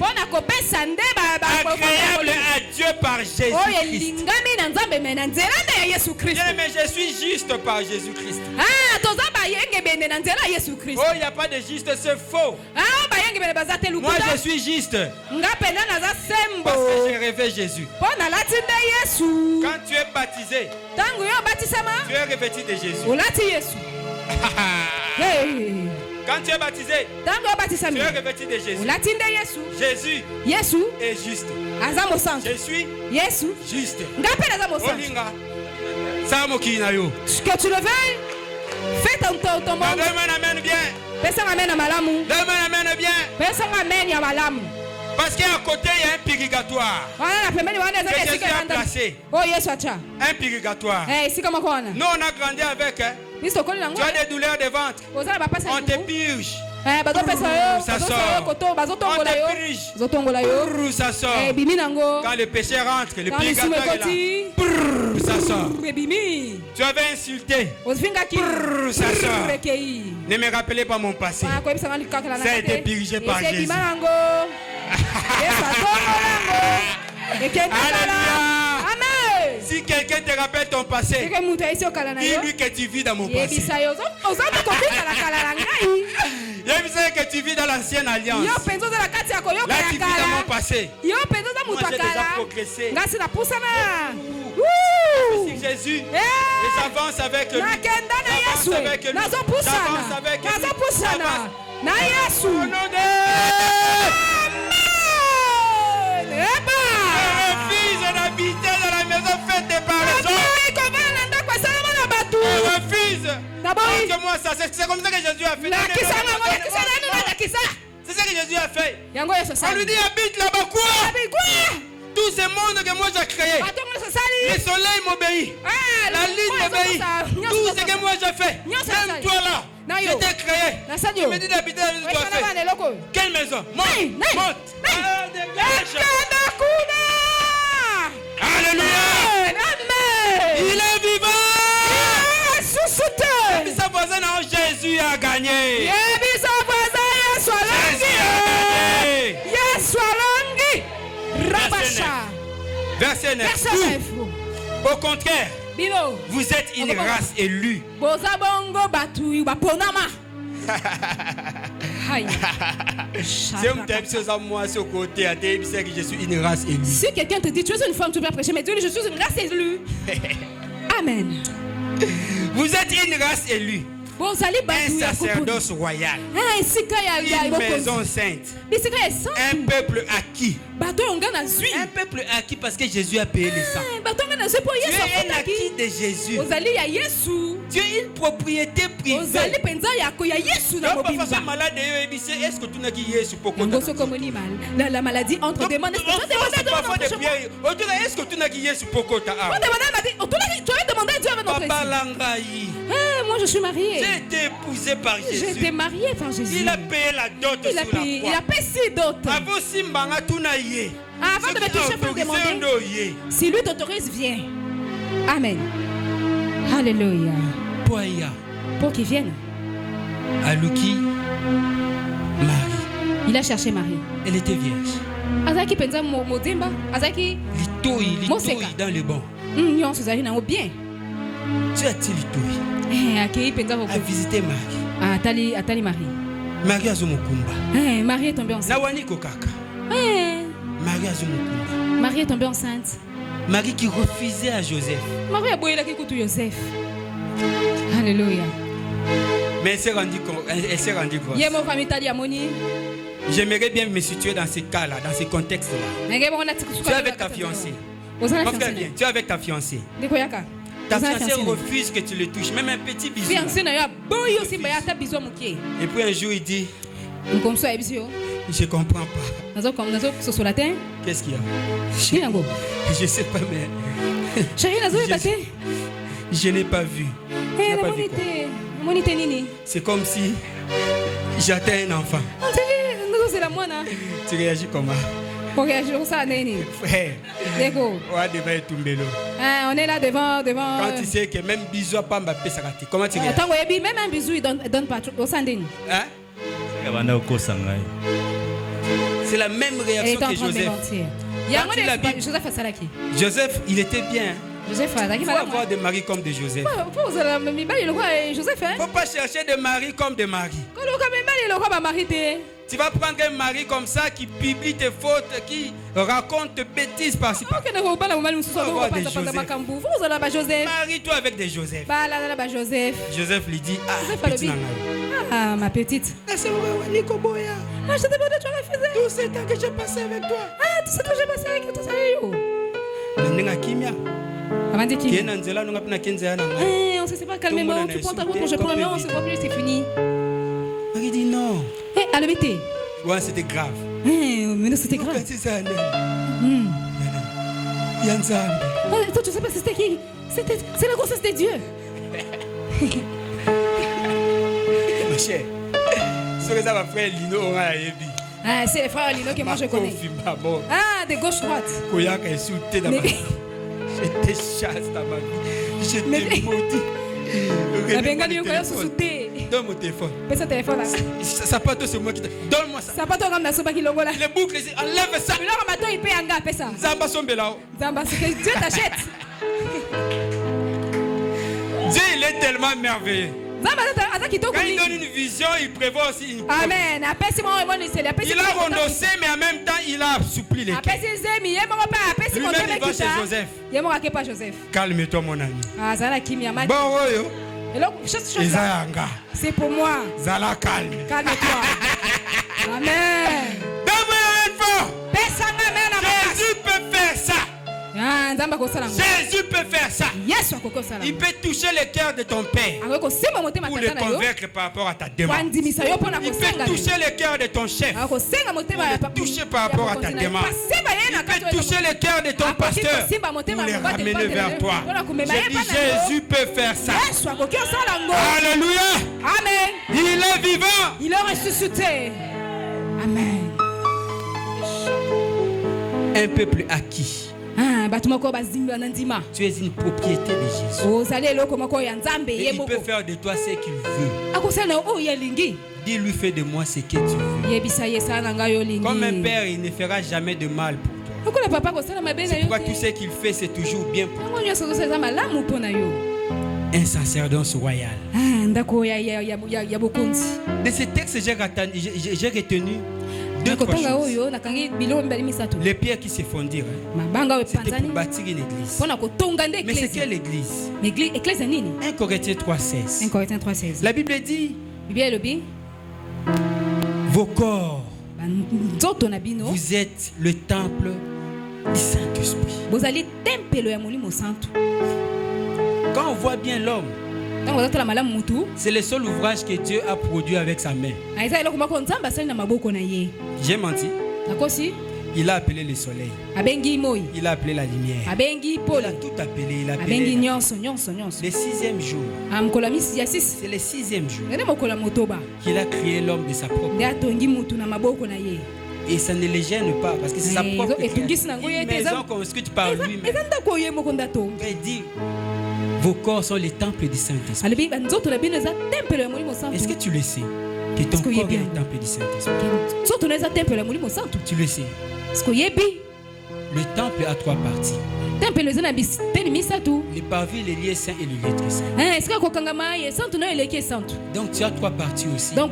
agréables à Dieu par Jésus-Christ. Mais je suis juste par Jésus-Christ. Oh, il n'y a pas de juste, c'est faux. Moi je suis juste parce que j'ai rêvé Jésus. Quand tu es baptisé, tu es revêtu de Jésus. Quand tu es baptisé, tu es revêtu de Jésus. Jésus est juste. Je suis juste. Que tu le veuilles, fais ton monde. Amen bien. Parce qu'à côté, il y a un purgatoire. Que Jésus a placé. Un purgatoire. Nous, on a grandi avec. Tu as des douleurs de ventre. On te purge. Ça sort. On te purge. Ça sort. Quand le péché rentre, le purgatoire est là. Ça sort. Tu avais insulté. Ça sort. Ne me rappelez pas mon passé. Ça a été purgé par Jésus. Amen. Si quelqu'un te rappelle ton passé, dis-lui que tu vis dans mon passé. Je sais que tu vis dans l'ancienne alliance. Là, tu vis dans mon passé. Moi, j'ai déjà progressé. C'est Jésus. J'avance avec lui. J'avance avec lui. J'avance avec lui. Au nom de... Je refuse d'habiter dans la maison faite par les hommes. Je refuse. Que moi, c'est comme ça que Jésus a fait. C'est ça que Jésus a fait. On lui dit habite là-bas quoi? Tout ce monde que moi j'ai créé. Le soleil m'obéit. La lune m'obéit. Tout ce que moi j'ai fait. Même toi là. Je t'ai créé. Tu me dis d'habiter là où tu as fait. Quelle maison? Monte. Alléluia. Il est vivant. Et sa voisine, Jésus a gagné. Verset 9. Au contraire, vous êtes une race élue. Si quelqu'un te dit tu es une femme, tu peux prêcher, mais Dieu dit je suis une race élue. Amen. Vous êtes une race élue. Un sacerdoce royal. Une maison sainte. Un peuple acquis. Un peuple acquis parce que Jésus a payé le sang. Tu es un acquis de Jésus. Tu es une propriété privée. Est-ce que tu n'as dit Jésus pour la maladie entre des mains. Est-ce que tu n'as dit Jésus pour tu as demandé à Dieu avec notre moi je suis mariée. J'ai été épousée par Jésus. J'ai été mariée par Jésus. Il a payé la dot sur la croix. Il a payé 6 dots. Avant de me toucher, il faut demander. Si lui t'autorise, viens. Amen. Alléluia. Pour qu'il vienne. Aluki, Marie. Il a cherché Marie. Elle était vierge. Azaki penza modimba. Azaki. Litoi dans le bon. Bien. Tu as-t-il à visiter Marie? Atali Marie. Marie Azomukumba. Marie est tombée enceinte. Nawani Kokaka. Marie Azomukumba. Marie est tombée enceinte. Marie qui refusait à Joseph. Marie a boyé la qui coûte Joseph. Alléluia. Mais elle s'est rendue grosse. J'aimerais bien me situer dans ces cas-là, dans ces contextes-là. Tu es avec ta fiancée. Tu es avec ta fiancée. Ta fiancée refuse que tu le touches, même un petit bisou. Et puis un jour il dit, je comprends pas. Qu'est-ce qu'il y a? Je sais pas, mais je n'ai pas vu. C'est comme si j'attends un enfant. Tu réagis comment? Frère, on est là devant. Quand tu sais que même bisou pas Mbappé ça raté. Comment tu réagis? Même un bisou il donne pas au Sandine. Hein? C'est la même réaction que Joseph. Joseph, il était bien. Il faut avoir des maris comme de Joseph. Il ne faut pas chercher de maris comme de Marie. Tu vas prendre un mari comme ça qui publie tes fautes, qui raconte tes bêtises par-ci par-là. Marie-toi avec des Joseph. Joseph lui dit, ah, ma petite. Je te demande, tu as refusé. Tout ce temps que j'ai passé avec toi. Tout ce temps que j'ai passé avec toi. On se sépare calmement. Tu prends ta route, je prends la main, on se voit plus, c'est fini. Marie dit non. Ouais, c'était grave. Mais non, c'était grave. Toi, tu sais pas c'était qui? C'est la grossesse de Dieu. Ma chère, c'est ça ma frère Lino on a ébi. C'est les frères Lino que moi je connais. De gauche droite. Koyaka insulté dans ma vie. Je te chasse dans ma vie. Je te maudis. Donne mon téléphone. Ça pas tout, c'est moi qui te. Donne-moi ça. Les boucles, enlève ça. Zamba Sombelao. Dieu t'achète. Dieu, il est tellement merveilleux. Quand il donne une vision, il prévoit aussi une. Amen. Il a renoncé, mais en même temps, il a assoupli les cœurs. Lui-même, il va chez Joseph. Calme-toi, mon ami. Bon, c'est pour moi. Zala calme. Calme-toi. Amen. Jésus peut faire ça. Jésus peut faire ça. Il peut toucher le cœur de ton père pour le convaincre par rapport à ta demande. Il peut toucher le cœur de ton chef pour le toucher par rapport à ta demande. Il peut toucher le cœur de ton pasteur pour le ramener vers toi. Je dis Jésus peut faire ça. Alléluia. Amen. Il est vivant. Il est ressuscité. Amen. Un peuple acquis. Tu es une propriété de Jésus. Et il peut faire de toi ce qu'il veut. Dis-lui, fais de moi ce que tu veux. Comme un père, il ne fera jamais de mal pour toi. C'est pourquoi tout ce qu'il fait, c'est toujours bien pour toi. Un sacerdoce royal. De ce texte, j'ai retenu deux choses. Les pierres qui se fondirent, c'était pour bâtir une église. Mais c'est quelle église? 1 Corinthiens 3,16. La Bible dit, vos corps, vous êtes le temple du Saint-Esprit. Quand on voit bien l'homme, c'est le seul ouvrage que Dieu a produit avec sa main. J'ai menti. Il a appelé le soleil. Il a appelé la lumière. Il a tout appelé. Il a appelé le 6e jour. C'est le 6e jour qu'il a créé l'homme de sa propre. Et ça ne le gêne pas parce que c'est sa propre création. Une maison construite par lui-même. Il dit, vos corps sont les temples du Saint-Esprit. Est-ce que tu le sais? Que ton corps est le temple du Saint-Esprit. Tu le sais. Le temple a 3 parties. Le parvis, le lieu saint et le lieu très saint. Donc tu as 3 parties aussi. Le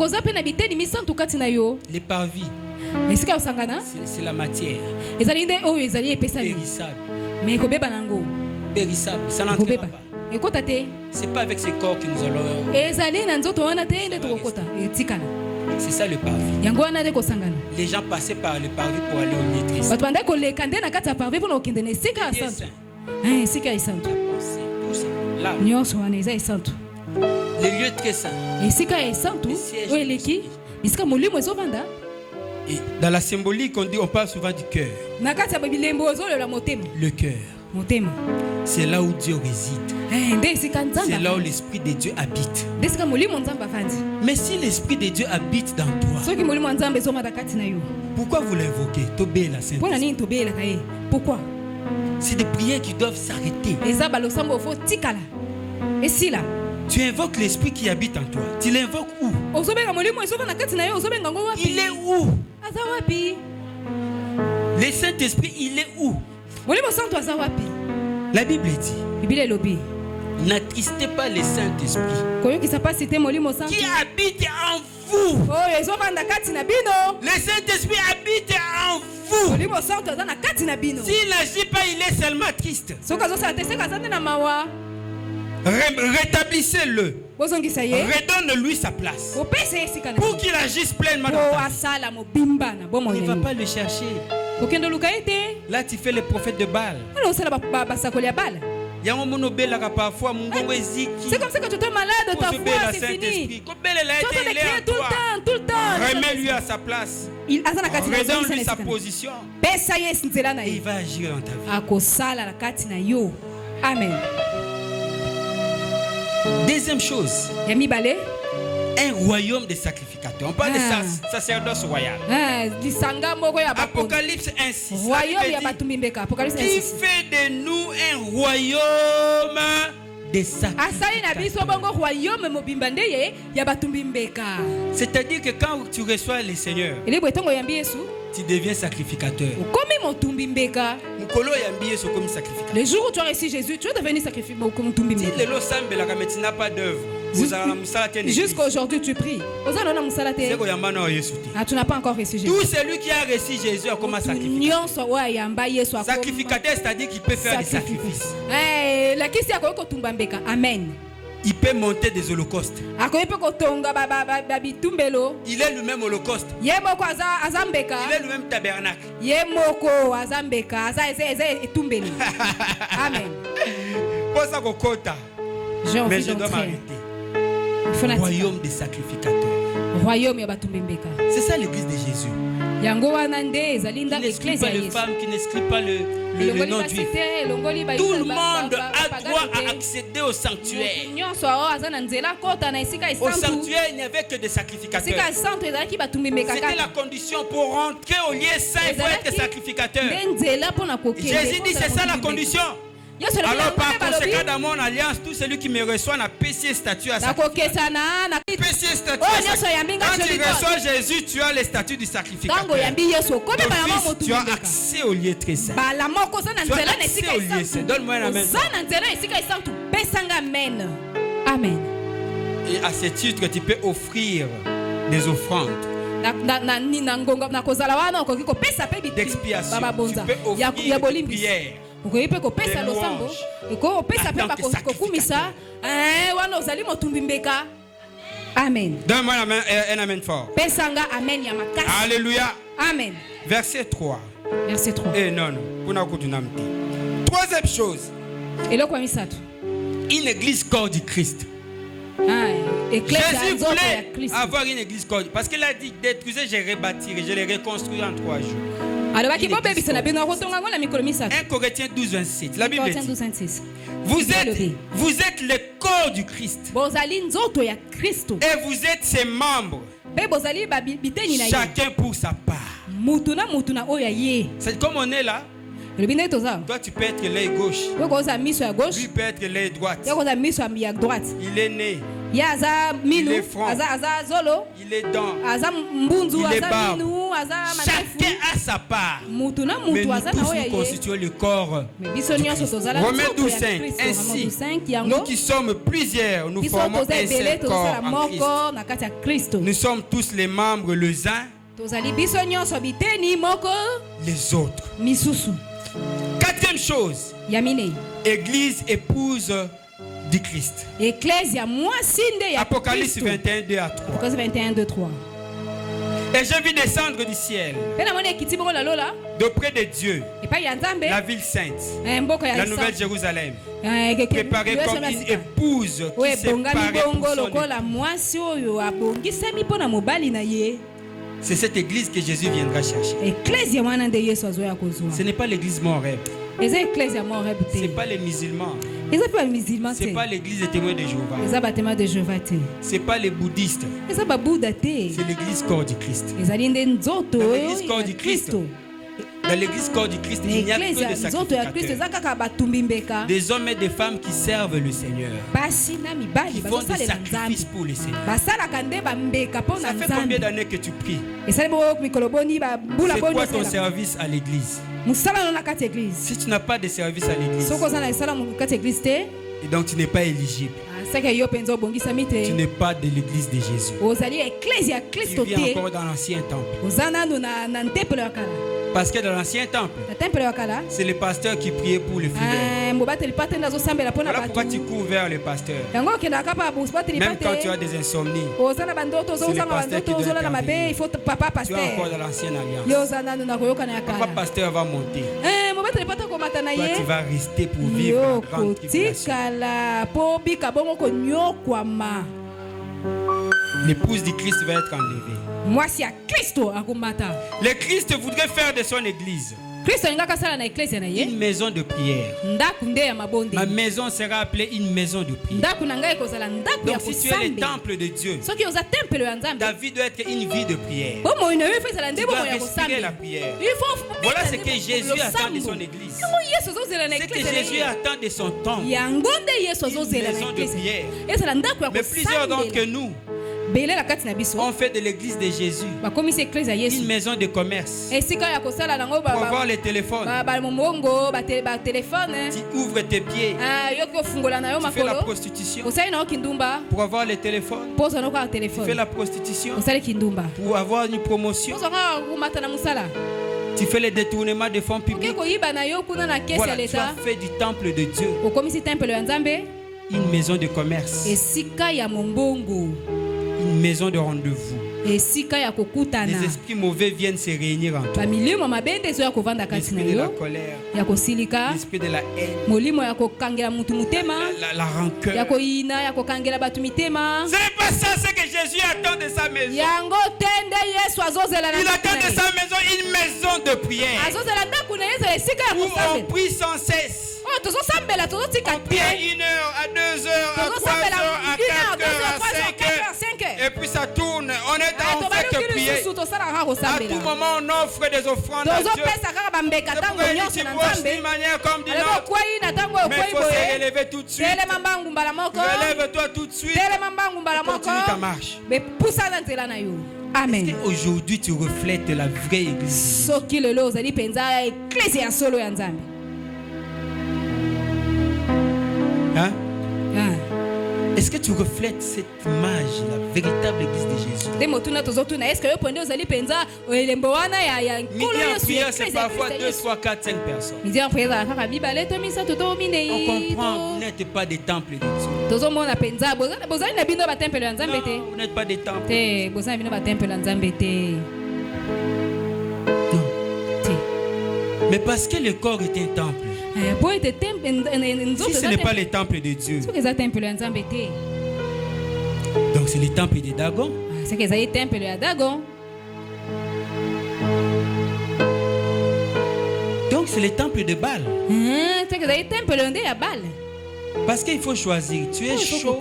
parvis, c'est la matière. Périssable. Ça n'entrera pas. C'est pas avec ce corps que nous allons. C'est ça le parvis. Les gens passaient par le parvis pour aller au lieu très saint. Là, le lieu très saint. Et dans la symbolique, on parle souvent du cœur. Le cœur. C'est là où Dieu réside. C'est là où l'Esprit de Dieu habite. Mais si l'Esprit de Dieu habite dans toi, pourquoi vous l'invoquez? Tobé la Sainte. Pourquoi? C'est des prières qui doivent s'arrêter. Tu invoques l'Esprit qui habite en toi. Tu l'invoques où? Il est où? Le Saint-Esprit, il est où? La Bible dit: n'attristez pas le Saint-Esprit qui habite en vous. Le Saint-Esprit habite en vous. S'il n'agit pas, il est seulement triste. Rétablissez-le. Redonne-lui sa place pour qu'il agisse pleinement dans ta vie. On ne va pas le chercher. Là, tu fais le prophète de Baal. C'est comme ça que tu es malade, ta foi, c'est fini. Remets-lui à sa place. Redonne-lui sa position. Et il va agir dans ta vie. Amen. Deuxième chose, un royaume de sacrificateurs. On parle de sacerdoce royal. Apocalypse 1:6. Qui fait de nous un royaume de sacrificateurs. C'est-à-dire que quand tu reçois le Seigneur, tu deviens sacrificateur. Le jour où tu as reçu Jésus, tu es devenu sacrificateur. Jusqu'à aujourd'hui, tu pries. Tu n'as pas encore reçu Jésus. Tout celui qui a reçu Jésus a commencé à sacrifier. Sacrificateur, c'est-à-dire qu'il peut faire des sacrifices. Amen. Il peut monter des holocaustes. Il est lui-même holocauste. Il est lui-même tabernacle. Amen. Mais je dois m'arrêter. Royaume des sacrificateurs. C'est ça l'église de Jésus. Il n'exclut pas les femmes, qui n'exclut pas le non-juif. Tout le monde a droit à accéder au sanctuaire. Au sanctuaire, il n'y avait que des sacrificateurs. C'était la condition pour rentrer au lieu saint, il faut être sacrificateur. Jésus dit c'est ça la condition. Alors par conséquent dans mon alliance, tout celui qui me reçoit n'a PC statut à sacrificateur. Quand tu reçois Jésus, tu as le statut du sacrificateur. Tu as accès au lieu très saint. Tu as accès au lieu saint. Donne-moi un amen. Amen. Et à ce titre, tu peux offrir des offrandes d'expiation. Tu peux offrir des prières. Amen. Donne-moi un amen fort. Alléluia. Amen. Verset 3. Verset 3. Troisième chose. Une église corps du Christ. Jésus voulait avoir une église corps. Parce qu'il a dit détruisez, je rebâtirai, je les reconstruirai en 3 jours. 1 Corinthiens 12:27. La Bible dit vous êtes le corps du Christ. Et vous êtes ses membres. Chacun pour sa part. C'est comme on est là. Toi tu peux être l'œil gauche. Lui peut être l'œil droite. Il est né. Il est front. Il est dent. Il est barbe. Chacun a sa part. Mais nous tous nous constituons le corps. Romains 12:5. Ainsi, nous qui sommes plusieurs, nous formons un seul corps en Christ. Nous sommes tous les membres les uns les autres. Quatrième chose, Église épouse du Christ. Apocalypse 21, 2 à 3. Et je vis descendre du ciel, d'auprès de Dieu, la ville sainte, la nouvelle Jérusalem, préparée comme une épouse qui s'est parée pour son époux. C'est cette église que Jésus viendra chercher. Ce n'est pas l'église Moreb. Ce n'est pas les musulmans. Ce n'est pas l'église des témoins de Jéhovah. Ce n'est pas les bouddhistes. C'est l'église corps du Christ. Dans l'église corps du Christ, dans l'église corps du Christ, il n'y a que des sacrificateurs. Des hommes et des femmes qui servent le Seigneur. Qui font des sacrifices pour le Seigneur. Ça fait combien d'années que tu pries? C'est quoi ton service à l'église? Si tu n'as pas de service à l'église, et donc tu n'es pas éligible. Tu n'es pas de l'église de Jésus. Tu vis encore dans l'ancien temple. Parce que dans l'ancien temple, c'est le pasteur qui priait pour les fidèles. Voilà pourquoi tu cours vers le pasteur. Même quand tu as des insomnies, c'est le pasteur qui doit intervenir. Tu es encore dans l'ancienne alliance. Papa pasteur va monter. Toi tu vas rester pour vivre la grande tribulation. L'épouse du Christ va être enlevée. Le Christ voudrait faire de son église une maison de prière. Ma maison sera appelée une maison de prière. Donc si tu es le temple de Dieu, ta vie doit être une vie de prière. Tu dois respirer la prière. Voilà ce que Jésus attend de son église. Ce que Jésus attend de son temple. Une maison de prière. Mais plusieurs d'entre nous on fait de l'église de Jésus une maison de commerce pour avoir les téléphones. Tu ouvres tes pieds, tu fais la prostitution pour avoir les téléphones. Tu fais la prostitution pour avoir une promotion. Tu fais le détournement des fonds publics. Voilà, tu as fait du temple de Dieu une maison de commerce, une maison de rendez-vous. Les esprits mauvais viennent se réunir en toi. L'esprit de la colère, l'esprit de la haine, la rancœur. C'est pas ça ce que Jésus attend de sa maison. Il attend de sa maison une maison de prière où on prie sans cesse. On prie à 1 heure, à 2 heures, à 3 heures, à 4 heures, à 5 heures. Et puis ça tourne. On est en fait de prier. À tout moment, on offre des offrandes à Dieu. Tu bosses d'une manière comme d'une autre. Mais il faut se relever tout de suite. Relève-toi tout de suite. Continue ta marche. Amen. Est-ce qu'aujourd'hui tu reflètes la vraie église? Hein? Est-ce que tu reflètes cette image, la véritable église de Jésus? Midi en prière, c'est parfois 2, 3, 4, 5 personnes. On comprend, vous n'êtes pas des temples de Dieu. Non, vous n'êtes pas des temples. Non. Mais parce que le corps est un temple. Si ce n'est pas le temple de Dieu, donc c'est le temple de Dagon. Donc c'est le temple de Baal. Parce qu'il faut choisir. Tu es chaud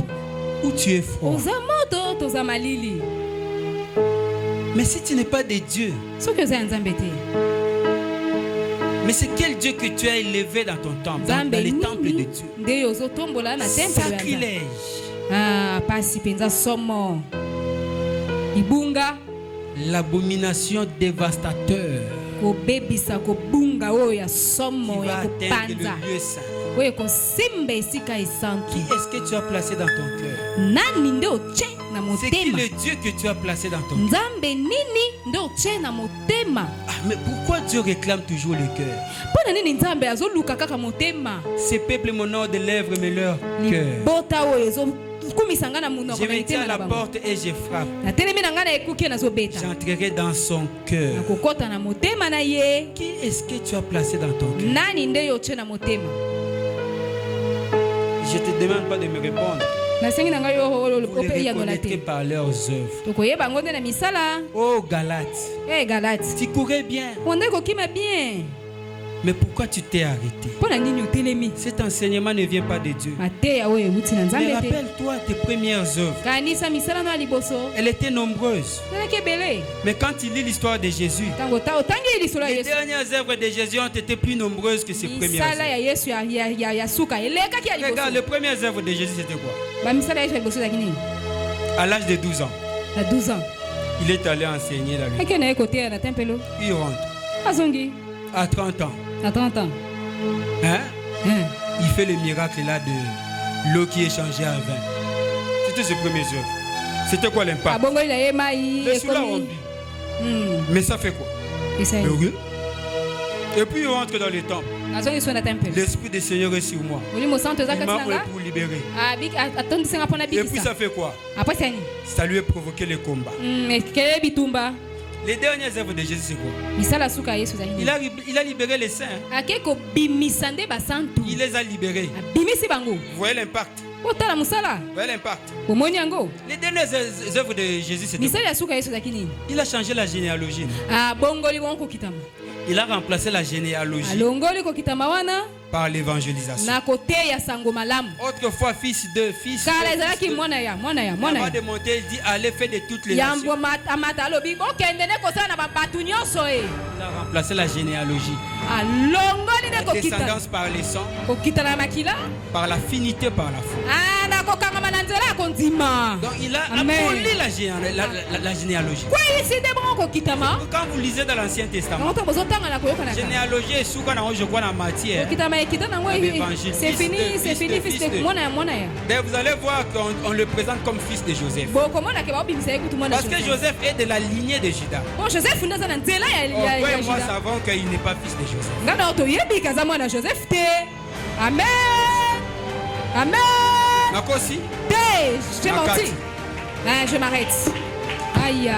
ou tu es froid. Mais si tu n'es pas de Dieu, mais c'est quel Dieu que tu as élevé dans ton temple, dans les temples de Dieu? Sacrilège. pasi penza somo. Ibunga. L'abomination dévastateur. Ko bebisa ko bunga oya somo ya kupanza. Oye ko simbe esika esantu. Qui est-ce que tu as placé dans ton cœur? Nani nde oche na motema? C'est qui le Dieu que tu as placé dans ton cœur? Nzambe nini nde oche na motema? Mais pourquoi Dieu réclame toujours le cœur? Pona nini Nzambe azoluka kaka motema? Ces peuples m'honorent de lèvres mais leur cœur. Bota oyo ezo je me tiens à la porte et je frappe. J'entrerai dans son cœur. Qui est-ce que tu as placé dans ton cœur? Je ne te demande pas de me répondre. Vous les reconnaîtrez par leurs œuvres. Oh Galates, tu courais bien. Mais pourquoi tu t'es arrêté? Cet enseignement ne vient pas de Dieu. Mais rappelle-toi tes premières œuvres. Elles étaient nombreuses. Mais quand tu lis l'histoire de Jésus, les dernières œuvres de Jésus ont été plus nombreuses que ses premières œuvres. Regarde, les premières œuvres de Jésus, c'était quoi? À l'âge de 12 ans. Il est allé enseigner la vie. Il rentre. À 30 ans. Il fait le miracle là de l'eau qui est changée en vin. C'était ses premières œuvres. C'était quoi l'impact? Le sous la rombi. Mais ça fait quoi? Et puis il rentre dans le temple. L'Esprit du Seigneur est sur moi. Il m'a envoyé pour libérer. Et puis ça fait quoi? Ça lui a provoqué le combat. Les dernières œuvres de Jésus, c'est quoi? Il a libéré les saints. Il les a libérés. Vous voyez l'impact? Vous voyez l'impact? Les dernières œuvres de Jésus, c'est quoi? Il a changé la généalogie. Il a remplacé la généalogie par l'évangélisation. Autrefois, fils de fils. Avant de monter, il dit allez faire de toutes les nations. Il a remplacé la généalogie. La descendance par les sangs, par l'affinité, par la foi. Donc il a aboli la généalogie. Quand vous lisez dans l'Ancien Testament, la généalogie est souvent je crois dans matière. C'est fini, c'est fini, fils de. Vous allez voir qu'on le présente comme fils de Joseph. Parce que Joseph est de la lignée de Judas. Moi savons qu'il n'est pas fils de Joseph. Amen. Amen. Nakosi. Je m'arrête. Aïe.